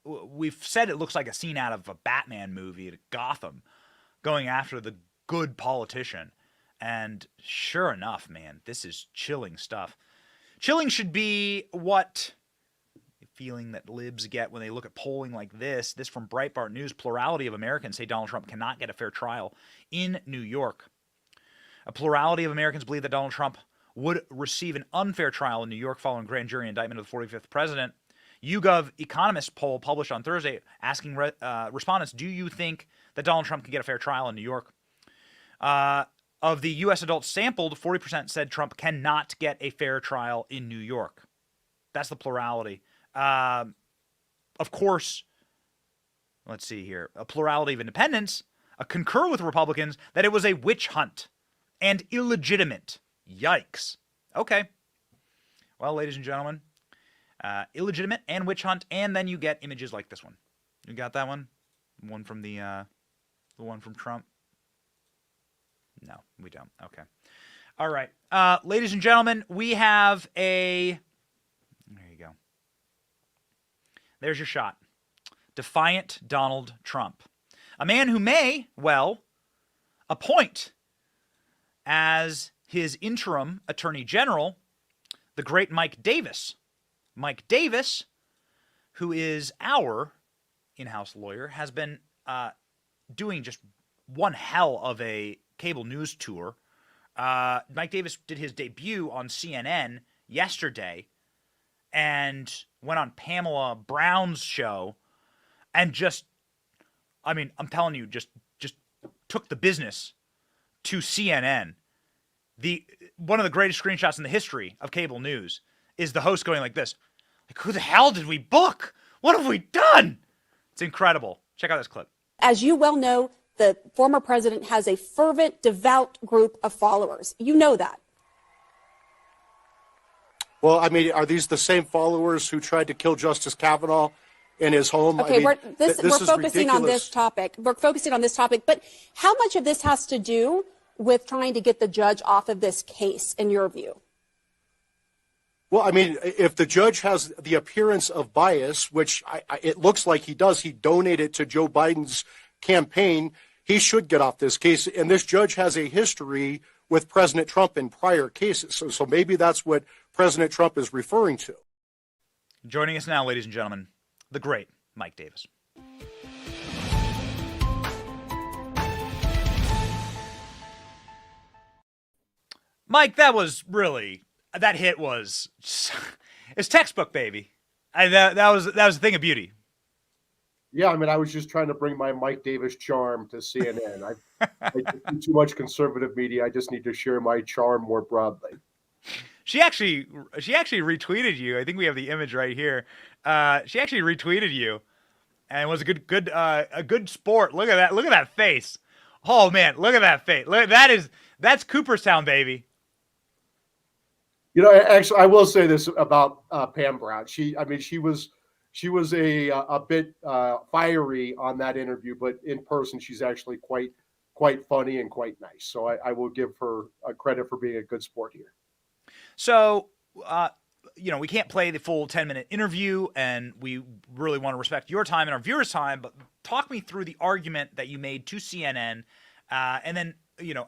We've said it looks like a scene out of a Batman movie at Gotham, going after the good politician. And sure enough, man, this is chilling stuff. Chilling should be what feeling that libs get when they look at polling like this. This from Breitbart News. Plurality of Americans say Donald Trump cannot get a fair trial in New York. A plurality of Americans believe that Donald Trump would receive an unfair trial in New York following grand jury indictment of the 45th president. YouGov Economist poll published on Thursday asking respondents, do you think that Donald Trump can get a fair trial in New York? Of the U.S. adults sampled, 40% said Trump cannot get a fair trial in New York. That's the plurality. Of course, let's see here. A plurality of independents concur with Republicans that it was a witch hunt and illegitimate. Yikes. Okay. Well, ladies and gentlemen, illegitimate and witch hunt, and then you get images like this one. You got that one? One from the one from Trump? No, we don't. Okay. All right. Ladies and gentlemen, we have a... There you go. There's your shot. Defiant Donald Trump. A man who may, well, appoint as his interim attorney general the great Mike Davis. Mike Davis, who is our in-house lawyer, has been doing just one hell of a cable news tour. Mike Davis did his debut on CNN yesterday and went on Pamela Brown's show and just, I mean, I'm telling you, just took the business to CNN. One of the greatest screenshots in the history of cable news is the host going like this. Like, who the hell did we book? What have we done? It's incredible. Check out this clip. As you well know, the former president has a fervent, devout group of followers. You know that. Well, I mean, are these the same followers who tried to kill Justice Kavanaugh in his home? Okay, I mean, we're focusing ridiculous. on this topic. We're focusing on this topic. But how much of this has to do with trying to get the judge off of this case, in your view? Well, I mean, if the judge has the appearance of bias, which it looks like he does, he donated to Joe Biden's campaign, he should get off this case. And this judge has a history with President Trump in prior cases. So maybe that's what President Trump is referring to. Joining us now, ladies and gentlemen, the great Mike Davis. Mike, that hit was, it's textbook, baby. That was a thing of beauty. Yeah, I mean, I was just trying to bring my Mike Davis charm to CNN. I do too much conservative media. I just need to share my charm more broadly. She actually retweeted you. I think we have the image right here. She actually retweeted you, and was a good sport. Look at that! Look at that face. Oh man, look at that face. Look, that's Cooperstown, baby. You know, actually, I will say this about Pam Brown. She was a bit fiery on that interview, but in person, she's actually quite funny and quite nice. So I will give her credit for being a good sport here. So, we can't play the full 10-minute interview, and we really want to respect your time and our viewers' time, but talk me through the argument that you made to CNN, and then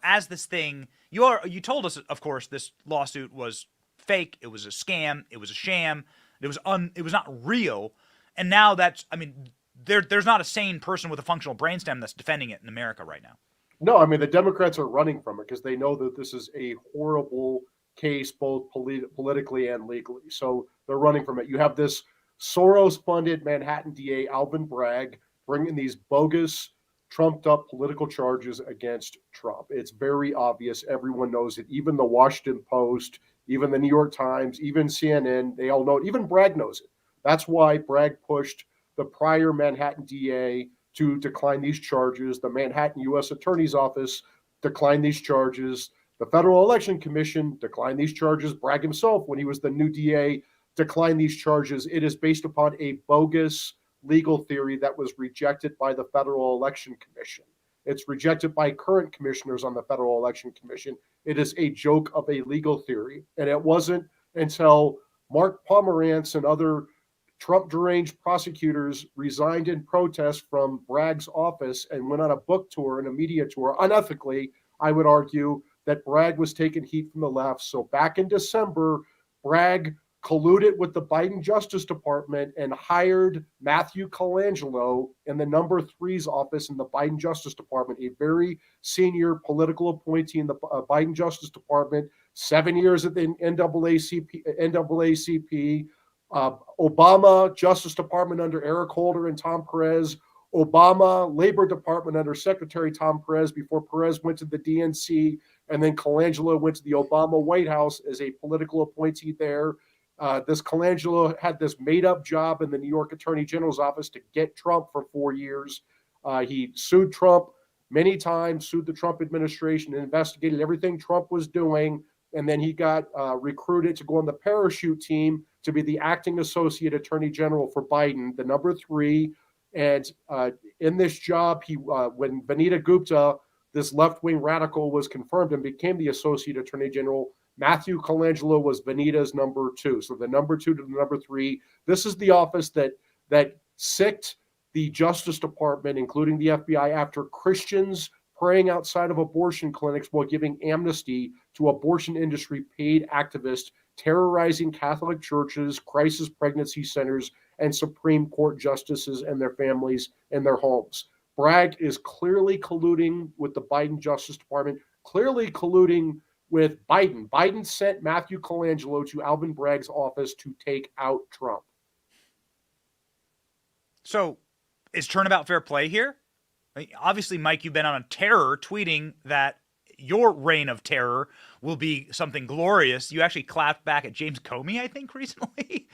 as this thing, you told us, of course, this lawsuit was fake, it was a scam, it was a sham, it was not real, and now there's not a sane person with a functional brainstem that's defending it in America right now. No, I mean, the Democrats are running from it because they know that this is a horrible case, both politically and legally. So they're running from it. You have this Soros-funded Manhattan DA, Alvin Bragg, bringing these bogus, trumped-up political charges against Trump. It's very obvious. Everyone knows it. Even the Washington Post, even the New York Times, even CNN, they all know it. Even Bragg knows it. That's why Bragg pushed the prior Manhattan DA to decline these charges. The Manhattan U.S. Attorney's Office declined these charges. The Federal Election Commission declined these charges. Bragg himself, when he was the new DA, declined these charges. It is based upon a bogus legal theory that was rejected by the Federal Election Commission. It's rejected by current commissioners on the Federal Election Commission. It is a joke of a legal theory. And it wasn't until Mark Pomerantz and other Trump-deranged prosecutors resigned in protest from Bragg's office and went on a book tour and a media tour, unethically, I would argue, that Bragg was taking heat from the left. So back in December, Bragg colluded with the Biden Justice Department and hired Matthew Colangelo in the number 3's office in the Biden Justice Department, a very senior political appointee in the Biden Justice Department, 7 years at the NAACP, Obama Justice Department under Eric Holder and Tom Perez, Obama Labor Department under Secretary Tom Perez before Perez went to the DNC, and then Colangelo went to the Obama White House as a political appointee there. This Colangelo had this made-up job in the New York Attorney General's office to get Trump for 4 years. He sued Trump many times, sued the Trump administration, and investigated everything Trump was doing, and then he got recruited to go on the parachute team to be the acting associate attorney general for Biden, the number 3. And in this job, when Vanita Gupta, this left-wing radical, was confirmed and became the associate attorney general, Matthew Colangelo was Vanita's number 2. So the number 2 to the number 3. This is the office that sicked the Justice Department, including the FBI, after Christians praying outside of abortion clinics while giving amnesty to abortion industry paid activists terrorizing Catholic churches, crisis pregnancy centers, and Supreme Court justices and their families and their homes. Bragg is clearly colluding with the Biden Justice Department, clearly colluding with Biden. Biden sent Matthew Colangelo to Alvin Bragg's office to take out Trump. So is turnabout fair play here? Obviously, Mike, you've been on a terror tweeting that your reign of terror will be something glorious. You actually clapped back at James Comey, I think, recently.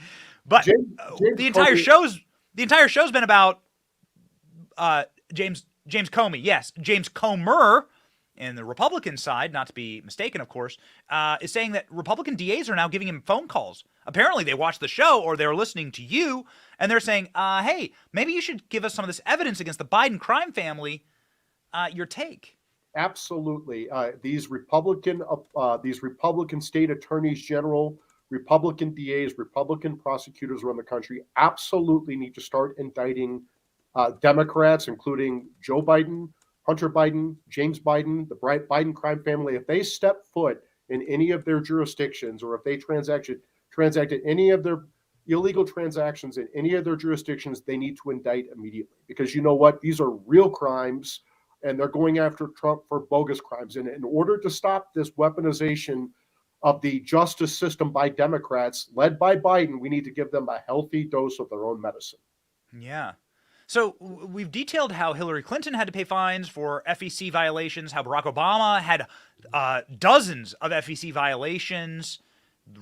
But the entire show's been about James Comey. Yes, James Comer, and the Republican side, not to be mistaken, of course, is saying that Republican DAs are now giving him phone calls. Apparently, they watched the show or they're listening to you, and they're saying, hey, maybe you should give us some of this evidence against the Biden crime family. Your take. Absolutely. These Republican state attorneys general, Republican DAs, Republican prosecutors around the country absolutely need to start indicting Democrats, including Joe Biden, Hunter Biden, James Biden, the Biden crime family. If they step foot in any of their jurisdictions, or if they transacted any of their illegal transactions in any of their jurisdictions, they need to indict immediately. Because you know what? These are real crimes, and they're going after Trump for bogus crimes. And in order to stop this weaponization of the justice system by Democrats, led by Biden, we need to give them a healthy dose of their own medicine. Yeah. So we've detailed how Hillary Clinton had to pay fines for FEC violations, how Barack Obama had dozens of FEC violations,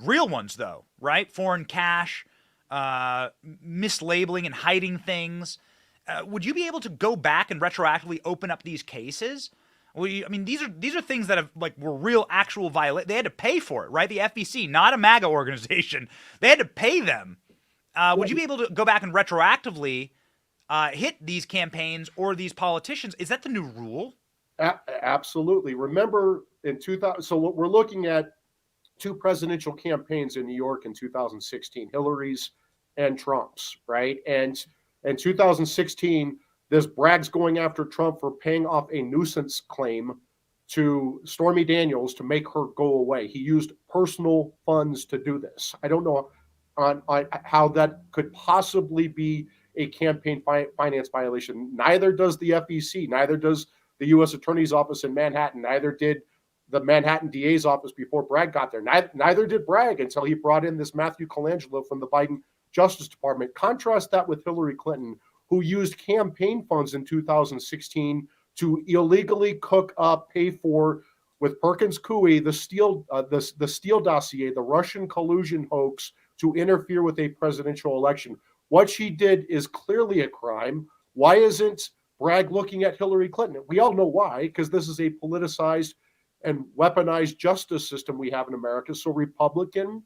real ones though, right? Foreign cash, mislabeling and hiding things. Would you be able to go back and retroactively open up these cases? I mean, these are things that were real, actual violations. They had to pay for it, right? The FEC, not a MAGA organization, they had to pay them. Would you be able to go back and retroactively hit these campaigns or these politicians? Is that the new rule? Absolutely. Remember in 2000, so we're looking at 2 presidential campaigns in New York in 2016, Hillary's and Trump's, right? And in 2016, this Bragg's going after Trump for paying off a nuisance claim to Stormy Daniels to make her go away. He used personal funds to do this. I don't know on how that could possibly be a campaign finance violation. Neither does the FEC, neither does the U.S. Attorney's Office in Manhattan, neither did the Manhattan DA's office before Bragg got there. Neither did Bragg until he brought in this Matthew Colangelo from the Biden Justice Department. Contrast that with Hillary Clinton, who used campaign funds in 2016 to illegally cook up, pay for, with Perkins Coie, the Steele dossier, the Russian collusion hoax to interfere with a presidential election. What she did is clearly a crime. Why isn't Bragg looking at Hillary Clinton? We all know why, because this is a politicized and weaponized justice system we have in America. So Republican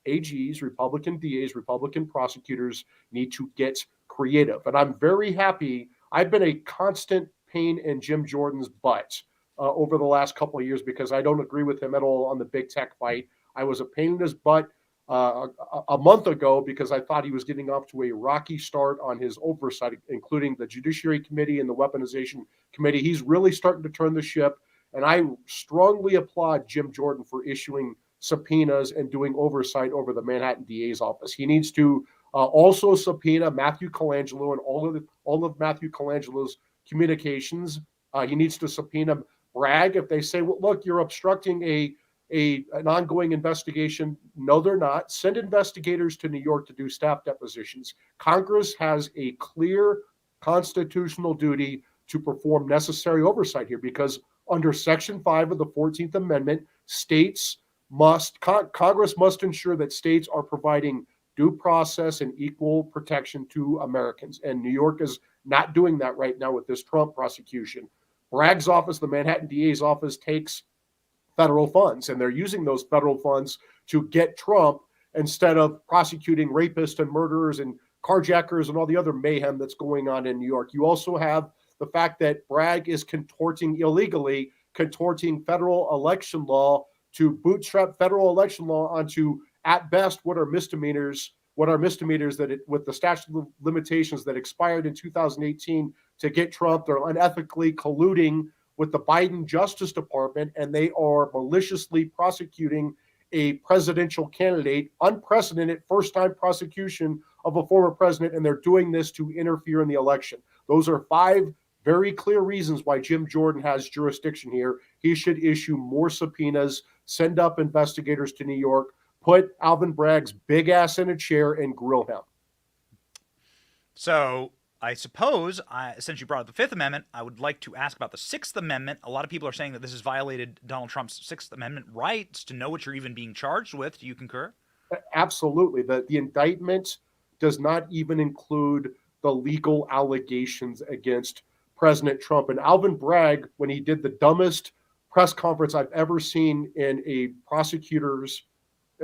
AGs, Republican DAs, Republican prosecutors need to get creative. And I'm very happy. I've been a constant pain in Jim Jordan's butt over the last couple of years because I don't agree with him at all on the big tech fight. I was a pain in his butt a month ago because I thought he was getting off to a rocky start on his oversight, including the Judiciary Committee and the Weaponization Committee. He's really starting to turn the ship. And I strongly applaud Jim Jordan for issuing subpoenas and doing oversight over the Manhattan DA's office. He needs to also subpoena Matthew Colangelo and all of Matthew Colangelo's communications. He needs to subpoena Bragg if they say, well, look, you're obstructing an ongoing investigation. No, they're not. Send investigators to New York to do staff depositions. Congress has a clear constitutional duty to perform necessary oversight here because under Section 5 of the 14th Amendment, Congress must ensure that states are providing due process and equal protection to Americans. And New York is not doing that right now with this Trump prosecution. Bragg's office, the Manhattan DA's office, takes federal funds, and they're using those federal funds to get Trump instead of prosecuting rapists and murderers and carjackers and all the other mayhem that's going on in New York. You also have the fact that Bragg is illegally contorting federal election law to bootstrap federal election law onto, at best, what are misdemeanors that with the statute of limitations that expired in 2018 to get Trump. They're unethically colluding with the Biden Justice Department, and they are maliciously prosecuting a presidential candidate, unprecedented first-time prosecution of a former president, and they're doing this to interfere in the election. Those are 5 very clear reasons why Jim Jordan has jurisdiction here. He should issue more subpoenas, send up investigators to New York, put Alvin Bragg's big ass in a chair and grill him. So I suppose, since you brought up the Fifth Amendment, I would like to ask about the Sixth Amendment. A lot of people are saying that this has violated Donald Trump's Sixth Amendment rights to know what you're even being charged with. Do you concur? Absolutely. The indictment does not even include the legal allegations against President Trump. And Alvin Bragg, when he did the dumbest press conference I've ever seen in a prosecutor's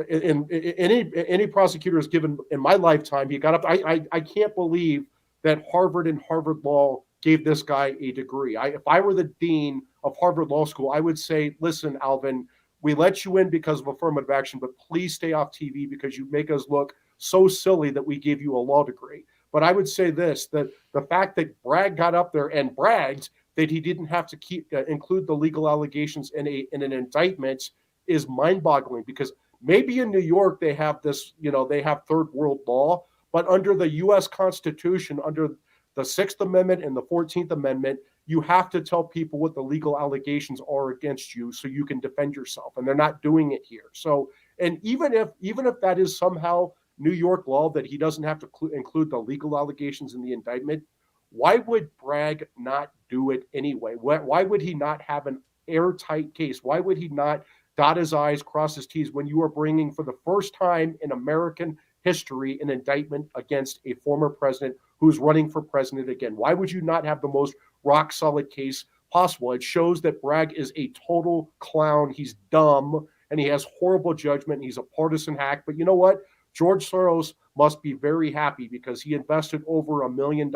in any prosecutor has given in my lifetime, he got up. I can't believe that Harvard and Harvard Law gave this guy a degree. If I were the dean of Harvard Law School, I would say, listen, Alvin, we let you in because of affirmative action, but please stay off TV because you make us look so silly that we gave you a law degree. But I would say this, that the fact that Bragg got up there and bragged that he didn't have to include the legal allegations in an indictment is mind-boggling, because maybe in New York they have this, they have third world law, but under the U.S. Constitution, under the Sixth Amendment and the 14th Amendment, you have to tell people what the legal allegations are against you so you can defend yourself, and they're not doing it here. So, and even if that is somehow New York law that he doesn't have to include the legal allegations in the indictment, why would Bragg not do it anyway? Why would he not have an airtight case? Why would he not dot his I's, cross his T's when you are bringing for the first time in American history an indictment against a former president who's running for president again? Why would you not have the most rock solid case possible? It shows that Bragg is a total clown. He's dumb and he has horrible judgment. And he's a partisan hack. But you know what? George Soros must be very happy because he invested over $1 million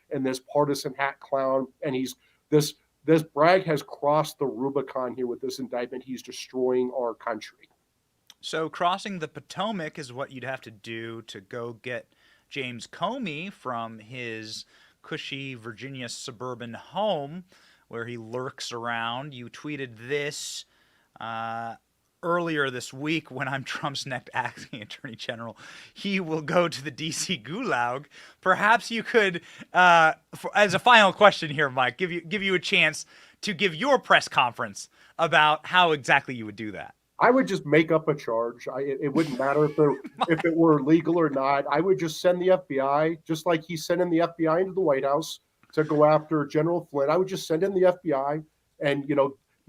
in this partisan hack clown. And this Bragg has crossed the Rubicon here with this indictment. He's destroying our country. So crossing the Potomac is what you'd have to do to go get James Comey from his cushy Virginia suburban home where he lurks around. You tweeted this earlier this week: when I'm Trump's next acting attorney general, he will go to the D.C. gulag. Perhaps you could, as a final question here, Mike, give you a chance to give your press conference about how exactly you would do that. I would just make up a charge. It wouldn't matter if it were legal or not. I would just send the FBI, just like he's sending the FBI into the White House to go after General Flynn. I would just send in the FBI and,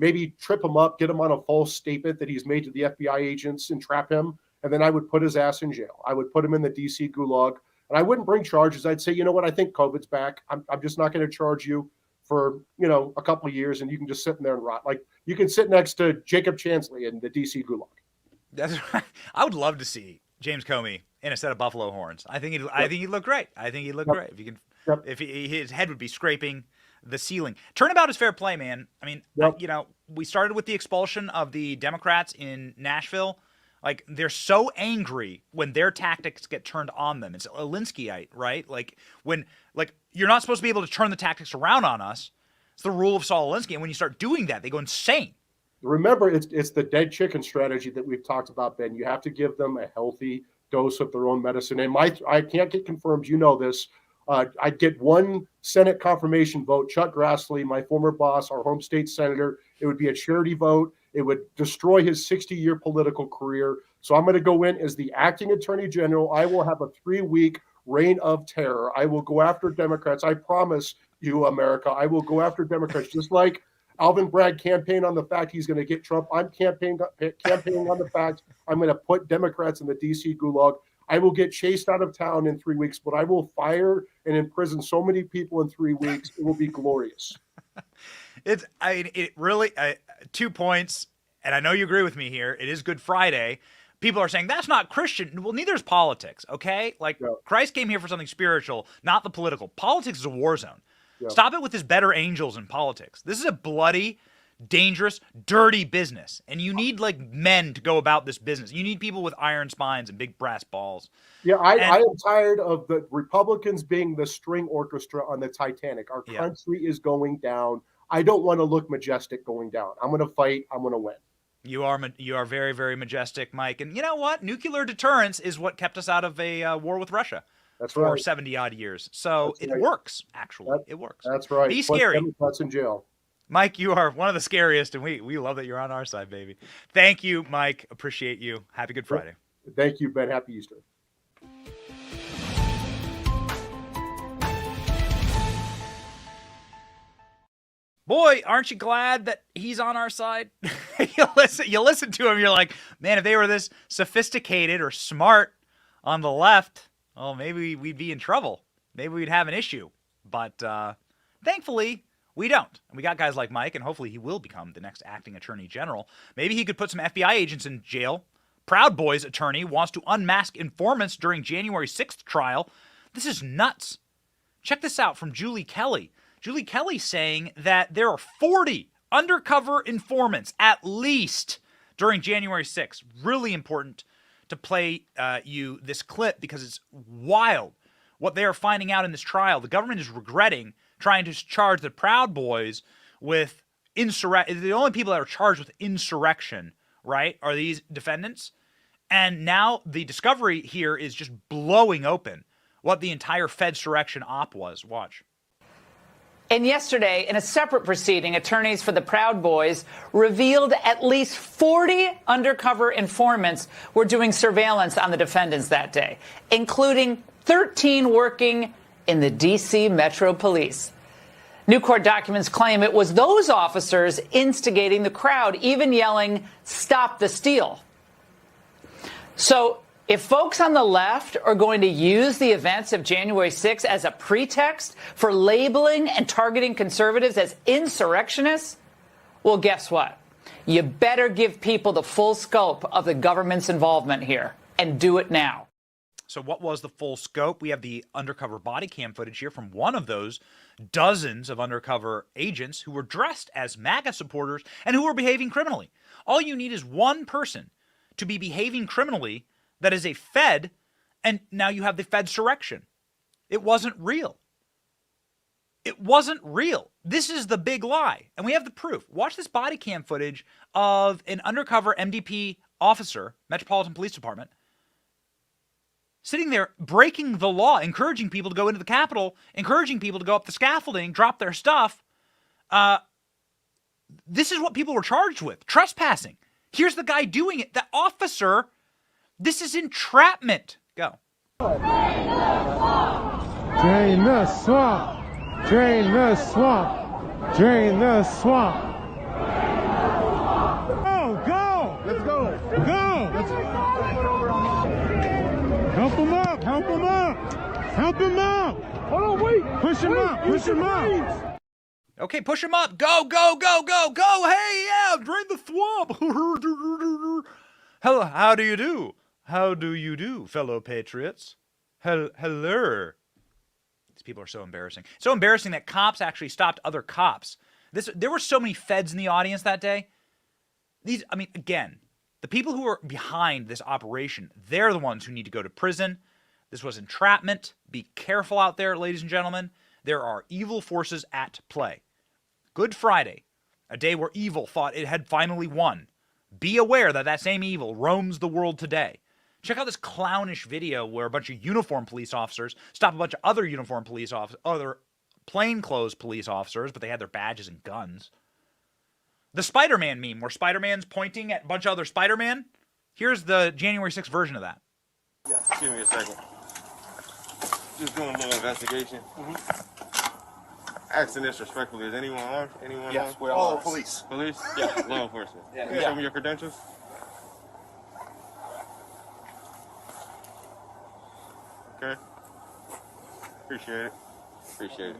maybe trip him up, get him on a false statement that he's made to the FBI agents and trap him. And then I would put his ass in jail. I would put him in the DC gulag, and I wouldn't bring charges. I'd say, you know what? I think COVID's back. I'm just not going to charge you for, a couple of years, and you can just sit in there and rot. Like, you can sit next to Jacob Chansley in the DC gulag. That's right. I would love to see James Comey in a set of buffalo horns. I think he'd look great. Great. If you can, his head would be scraping the ceiling. Turnabout is fair play, man. I mean, we started with the expulsion of the Democrats in Nashville. Like, they're so angry when their tactics get turned on them. It's Alinskyite, right? Like, you're not supposed to be able to turn the tactics around on us. It's the rule of Saul Alinsky. And when you start doing that, they go insane. Remember, it's the dead chicken strategy that we've talked about, Ben. You have to give them a healthy dose of their own medicine. And I can't get confirmed, this. I'd get one Senate confirmation vote. Chuck Grassley, my former boss, our home state senator, it would be a charity vote. It would destroy his 60-year political career. So I'm going to go in as the acting attorney general. I will have a 3-week reign of terror. I will go after Democrats. I promise you, America, I will go after Democrats. Just like Alvin Bragg campaigned on the fact he's going to get Trump, I'm campaigning on the fact I'm going to put Democrats in the D.C. gulag. I will get chased out of town in 3 weeks, but I will fire and imprison so many people in 3 weeks. It will be glorious. It really, 2 points, and I know you agree with me here. It is Good Friday. People are saying that's not Christian. Well, neither is politics, okay? Like, Christ came here for something spiritual, not the political. Politics is a war zone. Stop it with this better angels in politics. This is a bloody, dangerous, dirty business, and you need men to go about this business. You need people with iron spines and big brass balls. Yeah, I am tired of the Republicans being the string orchestra on the Titanic. Our country is going down. I don't want to look majestic going down. I'm going to fight. I'm going to win. You are very, very majestic, Mike. And you know what? Nuclear deterrence is what kept us out of a war with Russia. That's for right. 70 odd years. So it works. Actually, it works. That's right. Be scary. Democrats in jail. Mike, you are one of the scariest, and we love that you're on our side, baby. Thank you, Mike. Appreciate you. Happy Good Friday. Thank you, Ben. Happy Easter. Boy, aren't you glad that he's on our side? You listen to him, you're like, man, if they were this sophisticated or smart on the left, well, maybe we'd be in trouble. Maybe we'd have an issue. But thankfully, we don't. And we got guys like Mike, and hopefully he will become the next acting attorney general. Maybe he could put some FBI agents in jail. Proud Boys attorney wants to unmask informants during January 6th trial. This is nuts. Check this out from Julie Kelly. Julie Kelly saying that there are 40 undercover informants at least during January 6th. Really important to play you this clip because it's wild what they are finding out in this trial. The government is regretting trying to charge the Proud Boys with insurrection. The only people that are charged with insurrection, right, are these defendants. And now the discovery here is just blowing open what the entire Fedsurrection op was. Watch. And yesterday, in a separate proceeding, attorneys for the Proud Boys revealed at least 40 undercover informants were doing surveillance on the defendants that day, including 13 working in the D.C. Metro Police. New court documents claim it was those officers instigating the crowd, even yelling, "Stop the steal." So if folks on the left are going to use the events of January 6th as a pretext for labeling and targeting conservatives as insurrectionists, well, guess what? You better give people the full scope of the government's involvement here, and do it now. So what was the full scope? We have the undercover body cam footage here from one of those dozens of undercover agents who were dressed as MAGA supporters and who were behaving criminally. All you need is one person to be behaving criminally that is a Fed, and now you have the Fedsurrection. It wasn't real. It wasn't real. This is the big lie. And we have the proof. Watch this body cam footage of an undercover MDP officer, Metropolitan Police Department, sitting there breaking the law, encouraging people to go into the Capitol, encouraging people to go up the scaffolding, drop their stuff. This is what people were charged with, trespassing. Here's the guy doing it. The officer, this is entrapment. Go. Drain the swamp. Drain the swamp. Drain the swamp. Go, go. Let's go. Go. Let's go. Help him up. Help him up. Help him up. Hold on, wait. Push him up. Push him up. Okay, push him up. Go, go, go, go, go. Hey, yeah, drain the swamp. Hello, how do you do? How do you do, fellow patriots? Hello. These people are so embarrassing. So embarrassing that cops actually stopped other cops. There were so many feds in the audience that day. Again, the people who are behind this operation, they're the ones who need to go to prison. This was entrapment. Be careful out there, ladies and gentlemen. There are evil forces at play. Good Friday, a day where evil thought it had finally won. Be aware that that same evil roams the world today. Check out this clownish video where a bunch of uniformed police officers stop a bunch of other uniformed police officers, other plainclothes police officers, but they had their badges and guns. The Spider-Man meme where Spider-Man's pointing at a bunch of other Spider-Man. Here's the January 6th version of that. Give me a second. Just doing a little investigation. Asking this respectfully, is anyone armed? Anyone Yes, armed? we're all armed. Police. Police? Yeah. Law enforcement. Yeah. Can you show me your credentials? Okay. Appreciate it. Appreciate it.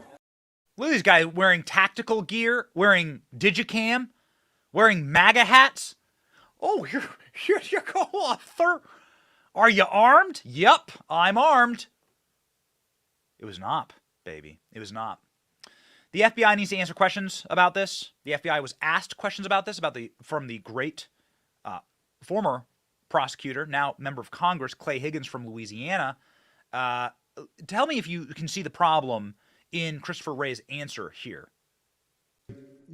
Look at these guys wearing tactical gear, wearing Digicam, wearing MAGA hats. Oh, you're co-author. Are you armed? Yep, I'm armed. It was not, baby. It was not. The FBI needs to answer questions about this. The FBI was asked questions about this from the great former prosecutor, now member of Congress, Clay Higgins from Louisiana. Tell me if you can see the problem in Christopher Wray's answer here.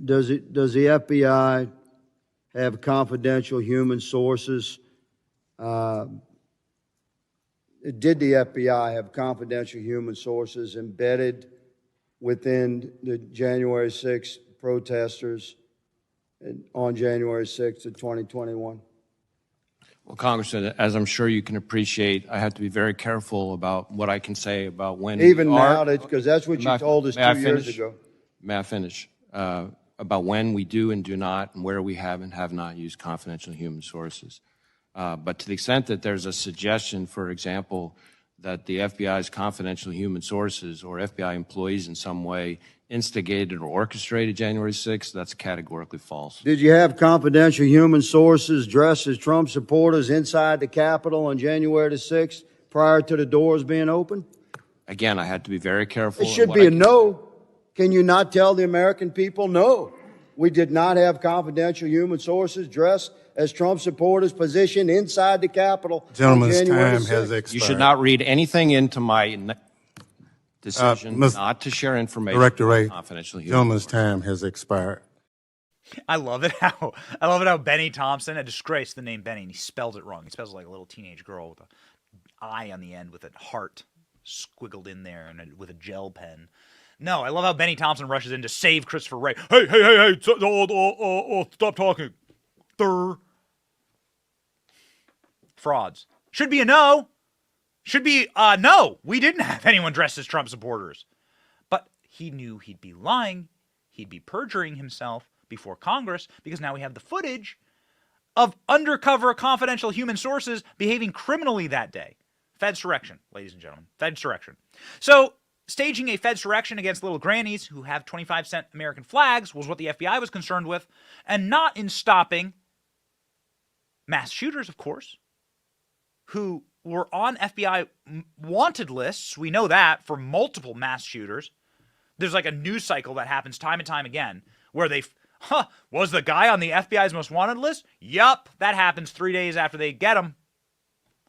Does the FBI have confidential human sources? Did the FBI have confidential human sources embedded within the January 6th protesters on January 6th of 2021? Well, Congressman, as I'm sure you can appreciate, I have to be very careful about what I can say about when. Even now, because that's what you told us 2 years ago. May I finish? About when we do and do not, and where we have and have not used confidential human sources. But to the extent that there's a suggestion, for example, that the FBI's confidential human sources or FBI employees in some way instigated or orchestrated January 6th, that's categorically false. Did you have confidential human sources dressed as Trump supporters inside the Capitol on January the 6th prior to the doors being open? Again, I had to be very careful. It should be a no. Can you not tell the American people, no, we did not have confidential human sources dressed as Trump supporters positioned inside the Capitol? Gentleman's time has expired. You should not read anything into my decision not to share information. Director Wray, confidential human gentleman's time has expired. I love it how Benny Thompson, a disgrace, the name Benny, and he spells it wrong. He spells it like a little teenage girl with an I on the end with a heart squiggled in there and with a gel pen. No, I love how Benny Thompson rushes in to save Christopher Wray. Hey, stop talking. Frauds. Should be a no. Should be no. We didn't have anyone dressed as Trump supporters. But he knew he'd be lying. He'd be perjuring himself before Congress because now we have the footage of undercover confidential human sources behaving criminally that day. Fedsurrection, ladies and gentlemen. Fedsurrection. So staging a Fedsurrection against little grannies who have 25-cent American flags was what the FBI was concerned with, and not in stopping mass shooters, of course, who were on FBI wanted lists. We know that for multiple mass shooters. There's like a news cycle that happens time and time again where was the guy on the FBI's most wanted list? Yup, that happens 3 days after they get him,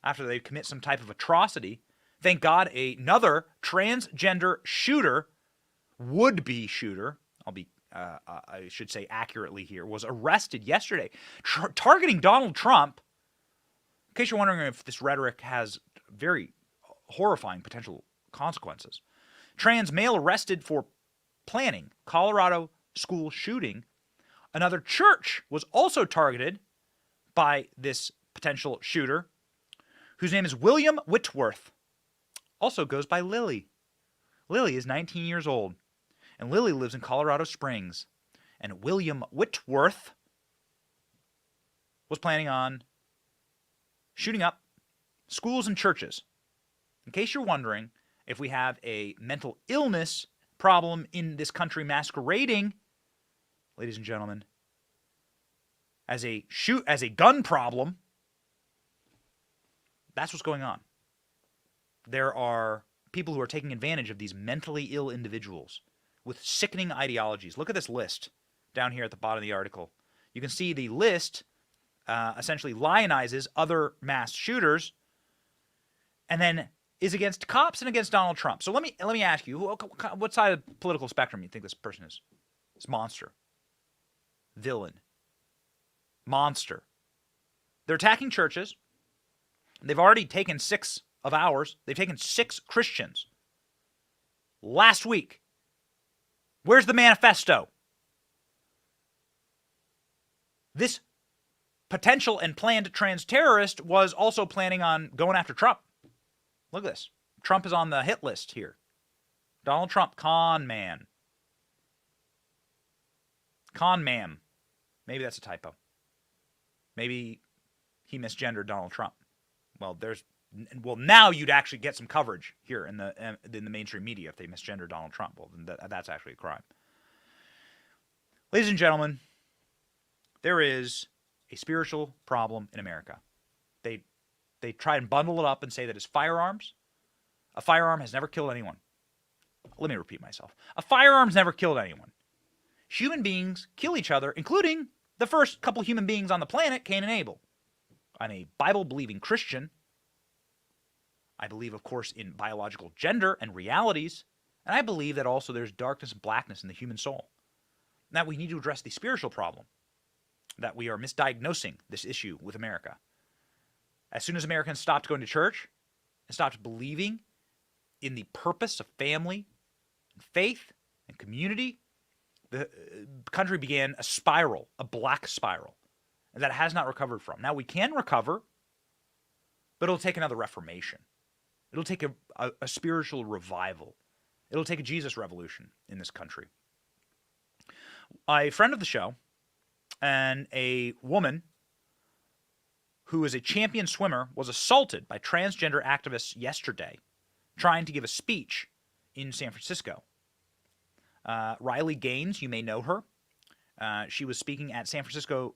after they commit some type of atrocity. Thank God another transgender shooter would-be shooter, I should say accurately here, was arrested yesterday, targeting Donald Trump. In case you're wondering if this rhetoric has very horrifying potential consequences. Trans male arrested for planning Colorado school shooting. Another church was also targeted by this potential shooter, whose name is William Whitworth. Also goes by Lily. Lily is 19 years old, and Lily lives in Colorado Springs. And William Whitworth was planning on shooting up schools and churches. In case you're wondering if we have a mental illness problem in this country masquerading, ladies and gentlemen, as a gun problem, that's what's going on. There are people who are taking advantage of these mentally ill individuals with sickening ideologies. Look at this list down here at the bottom of the article. You can see the list essentially lionizes other mass shooters and then is against cops and against Donald Trump. So let me ask you, what side of the political spectrum you think this person is? This monster. Villain. Monster. They're attacking churches. They've already taken 6 of ours. They've taken 6 Christians. Last week. Where's the manifesto? This potential and planned trans terrorist was also planning on going after Trump. Look at this. Trump is on the hit list here. Donald Trump, con man. Con man. Maybe that's a typo. Maybe he misgendered Donald Trump. Well, now you'd actually get some coverage here in the mainstream media if they misgender Donald Trump. Well, then that's actually a crime. Ladies and gentlemen, there is a spiritual problem in America. They try and bundle it up and say that it's firearms. A firearm has never killed anyone. Let me repeat myself. A firearm's never killed anyone. Human beings kill each other, including the first couple human beings on the planet, Cain and Abel. I'm a Bible-believing Christian. I believe, of course, in biological gender and realities, and I believe that also there's darkness and blackness in the human soul. Now we need to address the spiritual problem, that we are misdiagnosing this issue with America. As soon as Americans stopped going to church and stopped believing in the purpose of family, and faith, and community, the country began a spiral, a black spiral, that has not recovered from. Now we can recover, but it'll take another reformation. It'll take a spiritual revival. It'll take a Jesus revolution in this country. A friend of the show and a woman who is a champion swimmer was assaulted by transgender activists yesterday trying to give a speech in San Francisco. Riley Gaines, you may know her. She was speaking at San Francisco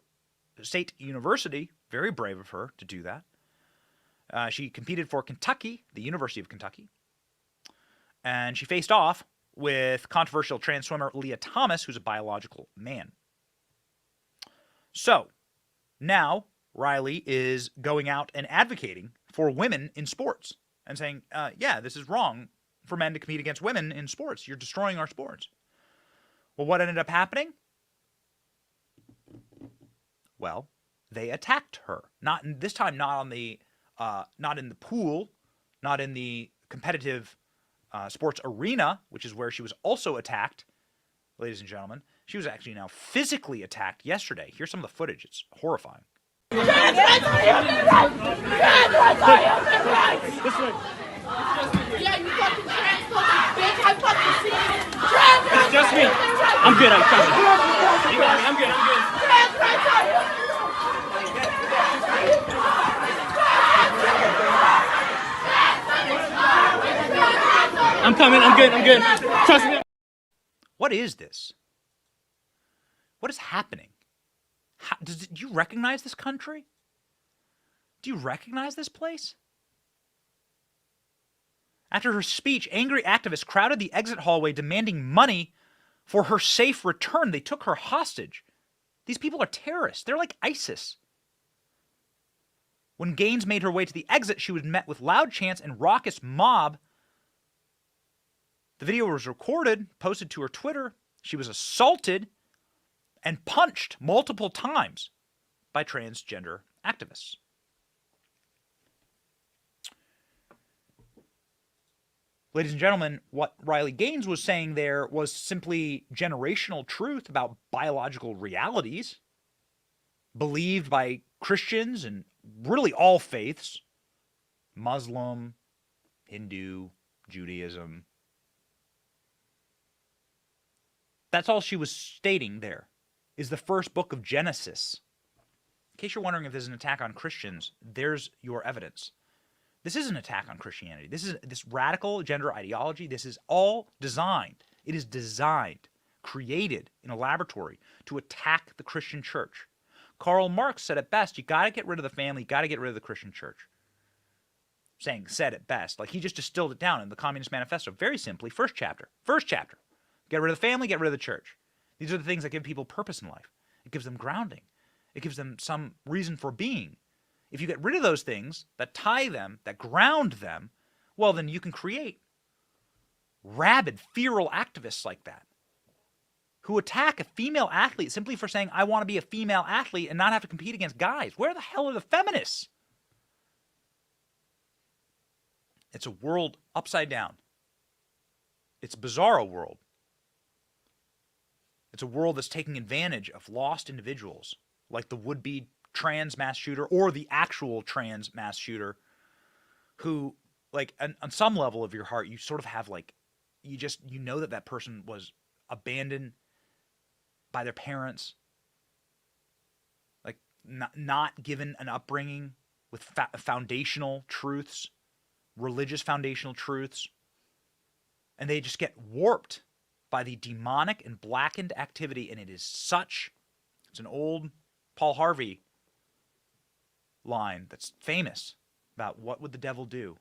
State University. Very brave of her to do that. She competed for Kentucky, the University of Kentucky. And she faced off with controversial trans swimmer Leah Thomas, who's a biological man. So, now Riley is going out and advocating for women in sports and saying, yeah, this is wrong for men to compete against women in sports. You're destroying our sports. Well, what ended up happening? Well, they attacked her. This time, not in the pool, not in the competitive sports arena, which is where she was also attacked. Ladies and gentlemen, she was actually now physically attacked yesterday. Here's some of the footage. It's horrifying. Trans rights are human rights! Trans rights are human rights! Yeah, you fucking transphobic bitch! I fucking see it! Trans rights it's just me. I'm good, I'm coming. You got me, I'm good. Trans rights are human I'm coming, I'm good. Trust me. What is this? What is happening? Do you recognize this country? Do you recognize this place? After her speech, angry activists crowded the exit hallway demanding money for her safe return. They took her hostage. These people are terrorists. They're like ISIS. When Gaines made her way to the exit, she was met with loud chants and raucous mob The video was recorded, posted to her Twitter. She was assaulted and punched multiple times by transgender activists. Ladies and gentlemen, what Riley Gaines was saying there was simply generational truth about biological realities believed by Christians and really all faiths, Muslim, Hindu, Judaism. That's all she was stating there, is the first book of Genesis. In case you're wondering if this is an attack on Christians, there's your evidence. This is an attack on Christianity. This is this radical gender ideology. This is all designed. It is designed, created in a laboratory to attack the Christian church. Karl Marx said it best, you got to get rid of the family, you got to get rid of the Christian church. Said it best. Like he just distilled it down in the Communist Manifesto. Very simply, first chapter. Get rid of the family, get rid of the church. These are the things that give people purpose in life. It gives them grounding. It gives them some reason for being. If you get rid of those things that tie them, that ground them, well, then you can create rabid, feral activists like that who attack a female athlete simply for saying, I want to be a female athlete and not have to compete against guys. Where the hell are the feminists? It's a world upside down. It's a bizarro world. It's a world that's taking advantage of lost individuals like the would-be trans mass shooter or the actual trans mass shooter who, like, on some level of your heart, you sort of have, like, you know that person was abandoned by their parents, like, not given an upbringing with foundational truths, religious foundational truths, and they just get warped by the demonic and blackened activity, and it's an old Paul Harvey line that's famous about what would the devil do.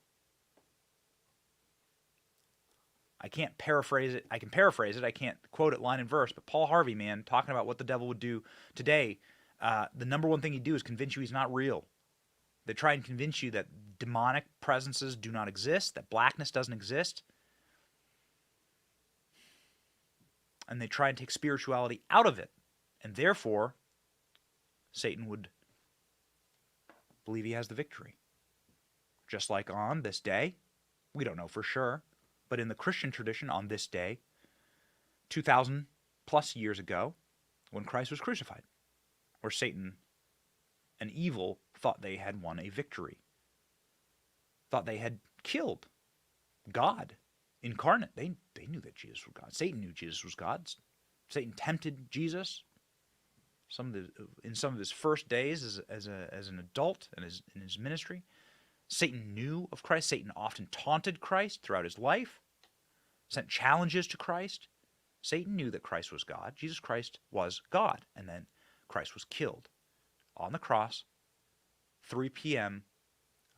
I can't paraphrase it. I can paraphrase it. I can't quote it line and verse, but Paul Harvey, man, talking about what the devil would do today, the number one thing he'd do is convince you he's not real. They try and convince you that demonic presences do not exist, that blackness doesn't exist. And they try and take spirituality out of it. And therefore, Satan would believe he has the victory. Just like on this day, we don't know for sure, but in the Christian tradition on this day, 2,000 plus years ago, when Christ was crucified, where Satan and evil thought they had won a victory, thought they had killed God incarnate. They knew that Jesus was God. Satan knew Jesus was God. Satan tempted Jesus in some of his first days as an adult and in his ministry. Satan knew of Christ. Satan often taunted Christ throughout his life, sent challenges to Christ. Satan knew that Christ was God. Jesus Christ was God. And then Christ was killed on the cross, 3 p.m.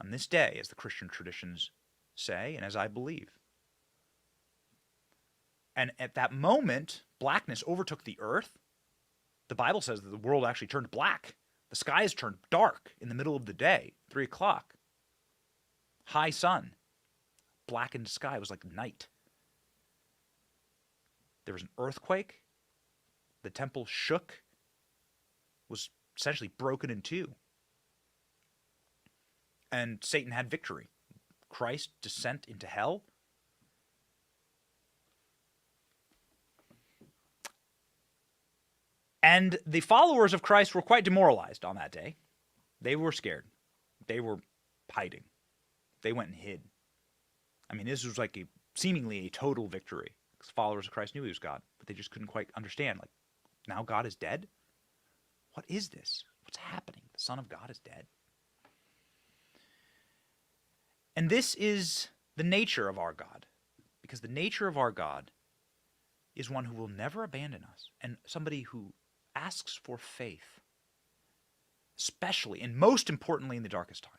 on this day, as the Christian traditions say, and as I believe. And at that moment, blackness overtook the earth. The Bible says that the world actually turned black. The skies turned dark in the middle of the day, 3 o'clock. High sun, blackened sky. It was like night. There was an earthquake. The temple shook, was essentially broken in two. And Satan had victory. Christ's descent into hell. And the followers of Christ were quite demoralized on that day. They were scared. They were hiding. They went and hid. I mean, this was like seemingly a total victory. Because followers of Christ knew he was God, but they just couldn't quite understand. Like, now God is dead? What is this? What's happening? The Son of God is dead. And this is the nature of our God. Because the nature of our God is one who will never abandon us. And somebody who asks for faith, especially and most importantly in the darkest times.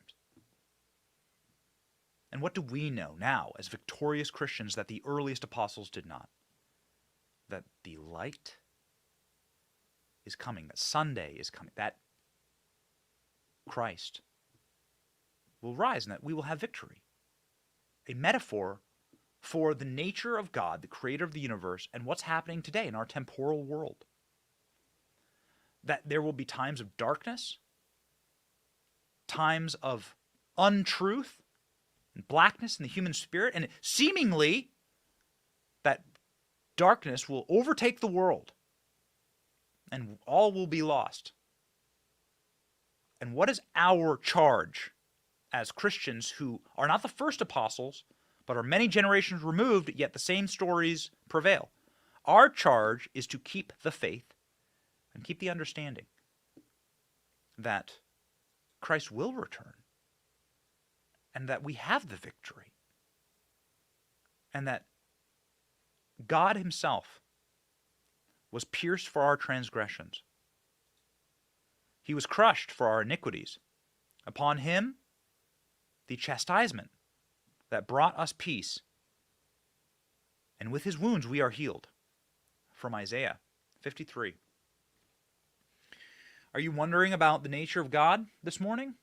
And what do we know now as victorious Christians that the earliest apostles did not? That the light is coming, that Sunday is coming, that Christ will rise and that we will have victory. A metaphor for the nature of God, the creator of the universe, and what's happening today in our temporal world. That there will be times of darkness, times of untruth and blackness in the human spirit, and seemingly that darkness will overtake the world and all will be lost. And what is our charge as Christians who are not the first apostles, but are many generations removed, yet the same stories prevail? Our charge is to keep the faith and keep the understanding that Christ will return and that we have the victory and that God himself was pierced for our transgressions. He was crushed for our iniquities. Upon him, the chastisement that brought us peace, and with his wounds we are healed. From Isaiah 53. Are you wondering about the nature of God this morning?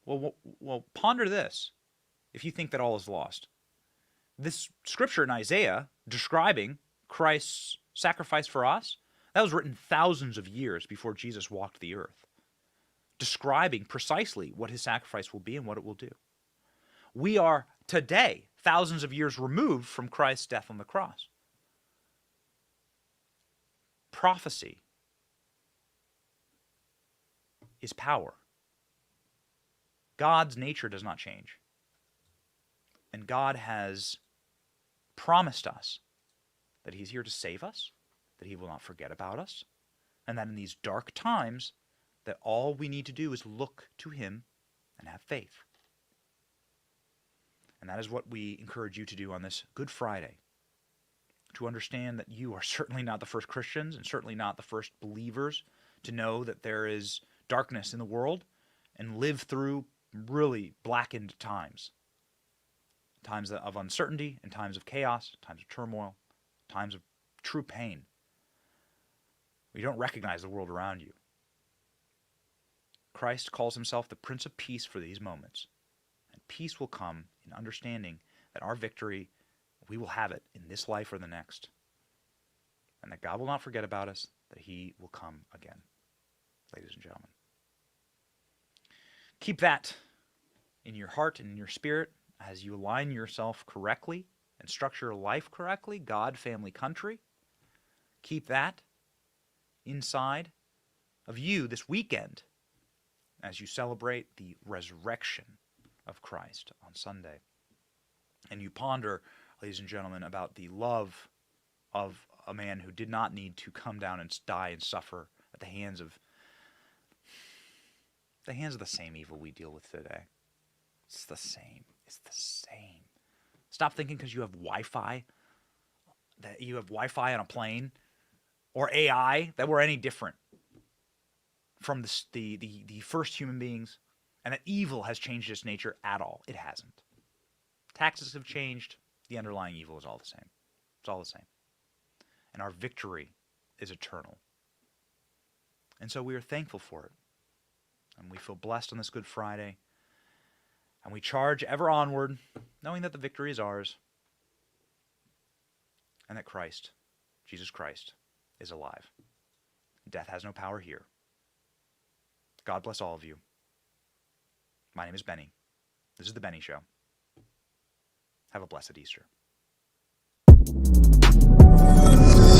Well, ponder this if you think that all is lost. This scripture in Isaiah describing Christ's sacrifice for us, that was written thousands of years before Jesus walked the earth, describing precisely what his sacrifice will be and what it will do. We are today thousands of years removed from Christ's death on the cross. Prophecy is power. God's nature does not change. And God has promised us that he's here to save us, that he will not forget about us, and that in these dark times, that all we need to do is look to him and have faith. And that is what we encourage you to do on this Good Friday, to understand that you are certainly not the first Christians and certainly not the first believers to know that there is darkness in the world and live through really blackened times. Times of uncertainty and times of chaos, times of turmoil, times of true pain. You don't recognize the world around you. Christ calls himself the Prince of Peace for these moments. And peace will come in understanding that our victory, we will have it in this life or the next. And that God will not forget about us, that he will come again. Ladies and gentlemen, keep that in your heart and in your spirit as you align yourself correctly and structure your life correctly, God, family, country. Keep that inside of you this weekend as you celebrate the resurrection of Christ on Sunday. And you ponder, ladies and gentlemen, about the love of a man who did not need to come down and die and suffer at the hands of the same evil we deal with today. It's the same. It's the same. Stop thinking because you have Wi-Fi, that you have Wi-Fi on a plane, or AI, that we're any different from the first human beings, and that evil has changed its nature at all. It hasn't. Taxes have changed. The underlying evil is all the same. It's all the same. And our victory is eternal. And so we are thankful for it. And we feel blessed on this Good Friday. And we charge ever onward, knowing that the victory is ours. And that Christ, Jesus Christ, is alive. Death has no power here. God bless all of you. My name is Benny. This is The Benny Show. Have a blessed Easter.